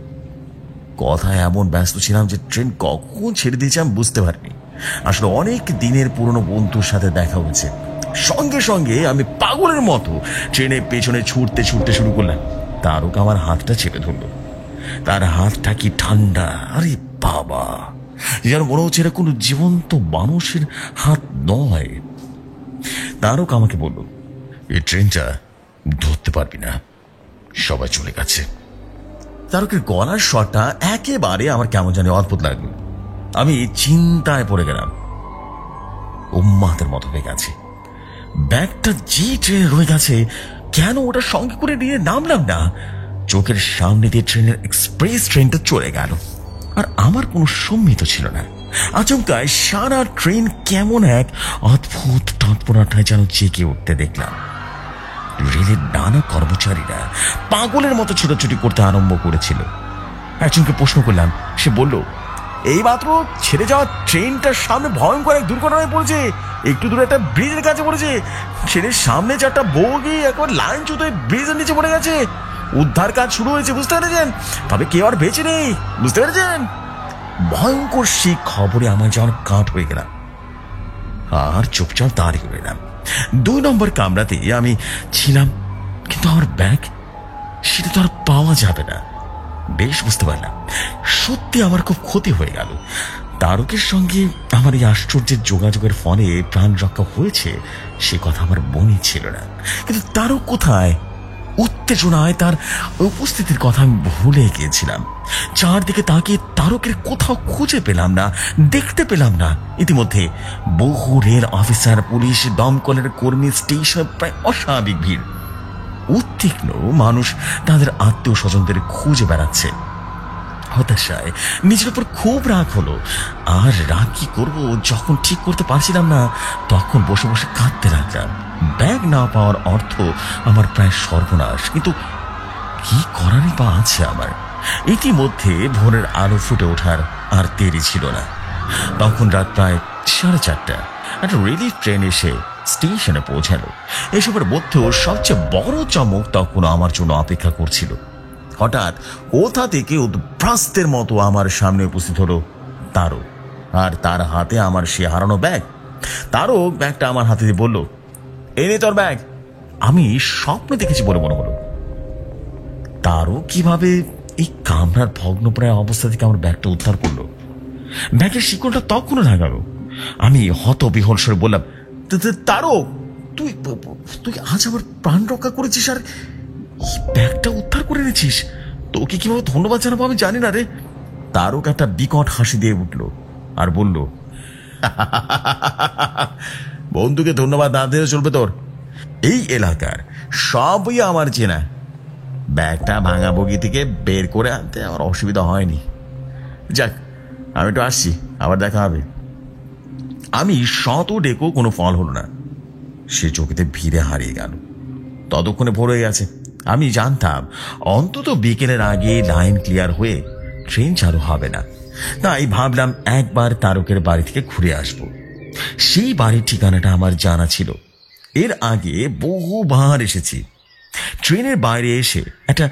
কথায় এমন ব্যস্ত ছিলাম যে ট্রেন কখন ছেড়ে দিয়েছে আমি বুঝতে পারিনি। আসলে অনেক দিনের পুরনো বন্ধুর সাথে দেখা হয়েছে। সঙ্গে সঙ্গে আমি পাগলের মতো ট্রেনের পেছনে ছুটতে ছুটতে শুরু করলাম। তারক আমার হাতটা চেপে ধরলো। তার হাতটা কি ঠান্ডা! আরে বাবা, যেন মনে হচ্ছে এটা কোনো জীবন্ত মানুষের হাত নয়। তারক আমাকে বলল, এই ট্রেনটা ধরতে পারবি না, সবাই চলে গেছে। তারকের গলার স্বরটা একেবারে আমার কেমন জানি অদ্ভুত লাগলো। আমি চিন্তায় পড়ে গেলাম। উম্মাদের মতো হয়ে গেছে। ব্যাগটা যে ট্রেনে রয়ে গেছে, কেন ওটা সঙ্গে করে নিয়ে নামলাম না? চোখের সামনে দিয়ে ট্রেনের এক্সপ্রেস ট্রেনটা চলে গেল, আর আমার কোনো সম্মিত ছিল না। আচমকায় সারা ট্রেন কেমন এক অদ্ভুত তৎপরতায় যেন জেগে উঠতে দেখলাম। রেলের নানা কর্মচারীরা পাগলের মতো ছোটাছুটি করতে আরম্ভ করেছিল। একজনকে প্রশ্ন করলাম, সে বলল, এই মাত্র ছেড়ে যাওয়া ট্রেনটার সামনে ভয়ঙ্কর এক দুর্ঘটনায় পড়েছে। একটু দূরে একটা ব্রিজের কাছে পড়েছে। ট্রেনের সামনে 4টা বগি একবার লাইন চুত হয়ে ব্রিজের নিচে পড়ে গেছে। উদ্ধার কাজ শুরু হয়েছে, বুঝতে পেরেছেন? তবে কেউ আর বেঁচে নেই, বুঝতে পেরেছেন? ভয়ঙ্কর সেই খবরে আমার যেন কাঠ হয়ে গেলাম, আর চুপচাপ দাঁড়িয়ে রইলাম। 2 নম্বর কামরাতে আমি ছিলাম, কিন্তু আমার ব্যাগ সেটা তো আর পাওয়া যাবে না। বেশ বুঝতে পারলাম সত্যি আমার খুব ক্ষতি হয়ে গেল। তারকের সঙ্গে আমার এই আশ্চর্যের যোগাযোগের ফলে প্রাণ রক্ষা হয়েছে সে কথা আমার মনে ছিল না। কিন্তু তারক কোথায়? উত্তেজনায় তার উপস্থিতির কথা আমি ভুলে গিয়েছিলাম। চারদিকে তাকিয়ে তারকের কোথাও খুঁজে পেলাম না, দেখতে পেলাম না। ইতিমধ্যে বহু রেল অফিসার, পুলিশ, দমকলের কর্মী, স্টেশন প্রায় অস্বাভাবিক ভিড়। উদ্বিগ্ন মানুষ তাদের আত্মীয় স্বজনদের খুঁজে বেড়াচ্ছে। হতাশায় নিজের উপর খুব রাগ হলো। আর রাগ কি করবো যখন ঠিক করতে পারছিলাম না, তখন বসে বসে কাঁদতে লাগলাম। ব্যাগ না পাওয়ার অর্থ আমার প্রায় সর্বনাশ, কিন্তু কি করারই বা আছে আমার। ইতিমধ্যে ভোরের আলো ফুটে ওঠার আর দেরি ছিল না। তখন রাত প্রায় 4:30। একটা রিলিফ ট্রেন এসে স্টেশনে পৌঁছালো। এসবের মধ্যেও সবচেয়ে বড় চমক তখন আমার জন্য অপেক্ষা করছিল। হঠাৎ কোথা থেকে উদ্ভ্রাস্তের মতো আমার সামনে উপস্থিত হলো তারক, আর তার হাতে আমার সে হারানো ব্যাগ। তারক ব্যাগটা আমার হাতে দিয়ে বলল, এই নে তোর ব্যাগ। আমি স্বপ্ন দেখেছি বলে মনে হলো। তারক কিভাবে এই কামরার ভগ্নপ্রায় অবস্থা থেকে আমার ব্যাগটা উদ্ধার করলো? ব্যাগের শিকলটা তখনও লাগালো। আমি হতবিহ্বল স্বরে বললাম, তারক, তুই তুই আজ আমার প্রাণ রক্ষা করেছিস আর ব্যাগটা উদ্ধার করে এনেছিস। তোকে কিভাবে ধন্যবাদ জানাবো আমি জানি না রে। তারক একটা বিকট হাসি দিয়ে উঠল আর বলল, বন্ধুকে ধন্যবাদ না দিলে চলবে তোর? এই এলাকার সবই আমার চেনা। ব্যাগটা ভাঙা বগি থেকে বের করে আনতে আমার অসুবিধা হয়নি। যাক, আমি একটু আসছি, আবার দেখা হবে। আমি শত ডেকেও কোনো ফল হলো না। সে চোখেতে ভিড়ে হারিয়ে গেল। ততক্ষণে ভোর হয়ে গেছে। আমি জানতাম অন্তত বিকেলের আগে লাইন ক্লিয়ার হয়ে ট্রেন চালু হবে না। তাই ভাবলাম একবার তারকের বাড়ি থেকে ঘুরে আসব। সেই বাড়ির ঠিকানাটা আমার জানা ছিল, এর আগে বহুবার এসেছি। ট্রেনের বাইরে এসে একটা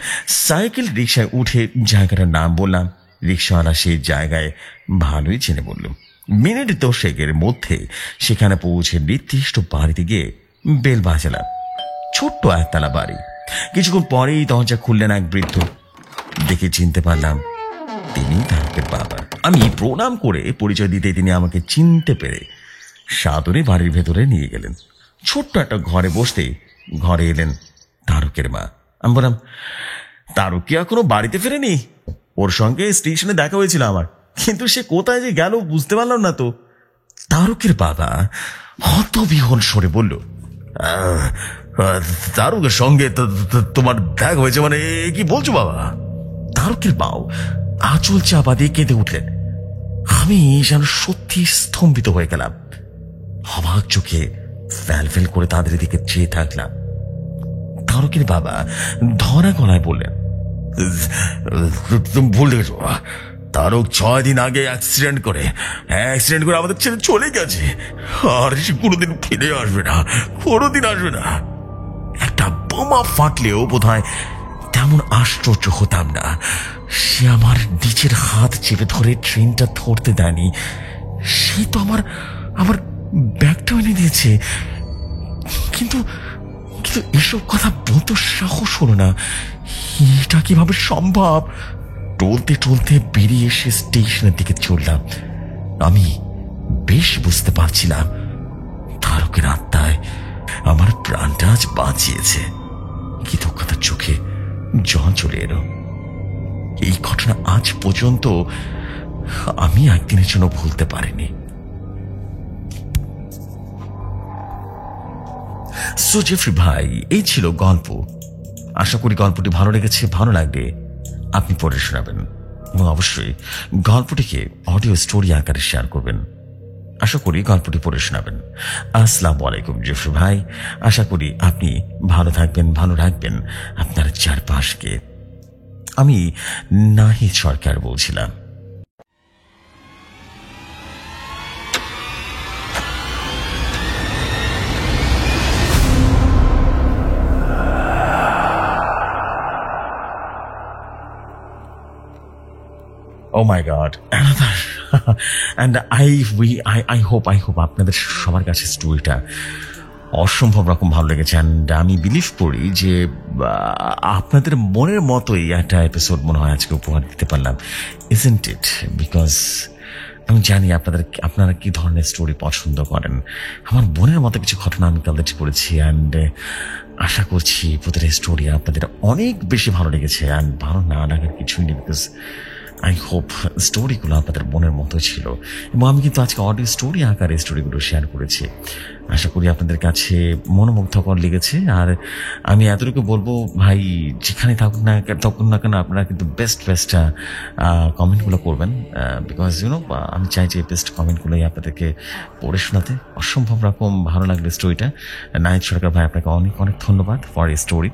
সাইকেল রিক্সায় উঠে জায়গাটার নাম বললাম। রিক্সাওয়ালা সেই জায়গায় ভালোই চেনে বলল। মিনিট 10 মধ্যে সেখানে পৌঁছে নির্দিষ্ট বাড়িতে গিয়ে বেল বাজালাম। ছোট্ট একতলা বাড়ি। কিছুক্ষণ পরেই দরজা খুললেন এক বৃদ্ধ। দেখে চিনতে পারলাম তিনি তারকের বাবা। আমি প্রণাম করে পরিচয় দিতে তিনি আমাকে চিনতে পেরে সাদরে বাড়ির ভেতরে নিয়ে গেলেন। ছোট্ট একটা ঘরে বসতে ঘরে এলেন তারকের মা। আমি বললাম, তারক কি এখনো বাড়িতে ফেরেনি? ওর সঙ্গে স্টেশনে দেখা হয়েছিল আমার, কিন্তু সে কোথায় যে গেল বুঝতে পারলাম না তো। তারকের বাবা হতবিহ্বল স্বরে বলল, তারকের সঙ্গে তোমার দেখা হয়েছে মানে কি বলছো বাবা? তারকের বাও আঁচল চাপা দিয়ে কেঁদে উঠলেন। আমি যেন সত্যি স্তম্ভিত হয়ে গেলাম। অবাক চোখে ফ্যাল ফেল করে তাদের দিকে চেয়ে থাকলাম। তারকের বাবা ধরা গলায় বললেন, তুমি ভুল দেখেছো, তারক 6 দিন আগে অ্যাক্সিডেন্ট করে আমাদের ছেড়ে চলে গেছে। আর সে কোনোদিন ফিরে আসবে না, কোনোদিন আসবে না। একটা বোমা ফাটলেও বোধহয় তেমন আশ্চর্য হতাম না। সে আমার নিচের হাত চেপে ধরে ট্রেনটা ধরতে দেয়নি। সে তো আমার ব্যাগটা এনে দিয়েছে। কিন্তু এসব কথা বলতে সাহস হলো না। এটা কিভাবে সম্ভব? টলতে টলতে বেরিয়ে এসে স্টেশনের দিকে চললাম। আমি বেশ বুঝতে পারছিলাম তারকের আত্মায় আমার প্রাণটা আজ বাঁচিয়েছে। কৃতজ্ঞতার চোখে জল চলে এলো। এই ঘটনা আজ পর্যন্ত আমি একদিনের জন্য ভুলতে পারিনি। সো জেফরি ভাই, এই ছিল গল্প। আশা করি গল্পটি ভালো লেগেছে। ভালো লাগলে আপনি পড়ে শোনাবেন এবং অবশ্যই গল্পটিকে অডিও স্টোরি আকারে শেয়ার করবেন। আশা করি গল্পটি পড়ে শোনাবেন। আসসালামু আলাইকুম জেফরি ভাই। আশা করি আপনি ভালো থাকবেন, ভালো রাখবেন আপনার চারপাশকে। আমি নাহিদ সরকার বলছিলাম। Oh my God, another. And I hope আপনাদের সবার কাছে স্টোরিটা অসম্ভব রকম ভালো লেগেছে। অ্যান্ড আমি বিলিভ করি যে আপনাদের মনের মতোই একটা এপিসোড মনে হয় আজকে উপহার দিতে পারলাম, ইজন্ট ইট? বিকজ আমি জানি আপনারা কি ধরনের স্টোরি পছন্দ করেন। আমার বোনের মতো কিছু ঘটনা আমি কালেক্ট করেছি, অ্যান্ড আশা করছি প্রতিটা স্টোরি আপনাদের অনেক বেশি ভালো লেগেছে। অ্যান্ড ভালো না লাগার কিছুই নেই, বিকজ আই হোপ স্টোরিগুলো আপনাদের মনের মতো ছিল, এবং আমি কিন্তু আজকে অডিও স্টোরি আকারে স্টোরিগুলো শেয়ার করেছি। আশা করি আপনাদের কাছে মনোমুগ্ধকর লেগেছে। আর আমি এতটুকু বলবো, ভাই যেখানে থাকুন না কেন আপনারা কিন্তু বেস্ট কমেন্টগুলো করবেন, বিকজ আমি চাই যে বেস্ট কমেন্টগুলোই আপনাদেরকে পড়ে শোনাতে। অসম্ভব রকম ভালো লাগলো স্টোরিটা। নাহিদ সরকার ভাই, আপনাকে অনেক অনেক ধন্যবাদ ফর এই স্টোরি।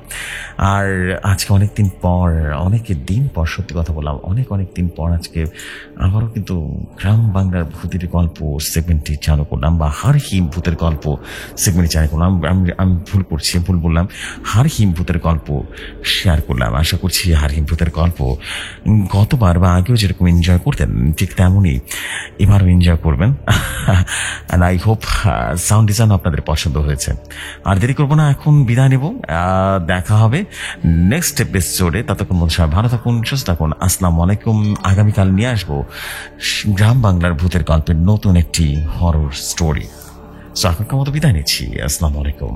আর আজকে অনেক দিন পর সত্যি কথা বললাম, অনেক দিন পর আজকে আবারও কিন্তু গ্রাম বাংলার ভূতের গল্প সেগমেন্টটি চালু করলাম, বা হাড়হিম ভূতের গল্প সেগমেন্টটি চালু করলাম। আমি ভুল বললাম, হাড়হিম ভূতের গল্প শেয়ার করলাম। আশা করছি হাড়হিম ভূতের গল্প গতবার বা আগেও যেরকম এনজয় করতেন, ঠিক তেমনই এবারও এনজয় করবেন। And I hope sound design আপনাদের পছন্দ হয়েছে। আর দেরি করবো না, এখন বিদায় নেব। দেখা হবে নেক্সট এপিসোডে। ততক্ষণ মধ্যে সবাই ভালো থাকুন, সুস্থ থাকুন। আসসালামু আলাইকুম। আগামীকাল নিয়ে আসবো গ্রাম বাংলার ভূতের গল্পের নতুন একটি হরর স্টোরি। সো এখনকার মতো বিদায় নিচ্ছি। আসসালামু আলাইকুম।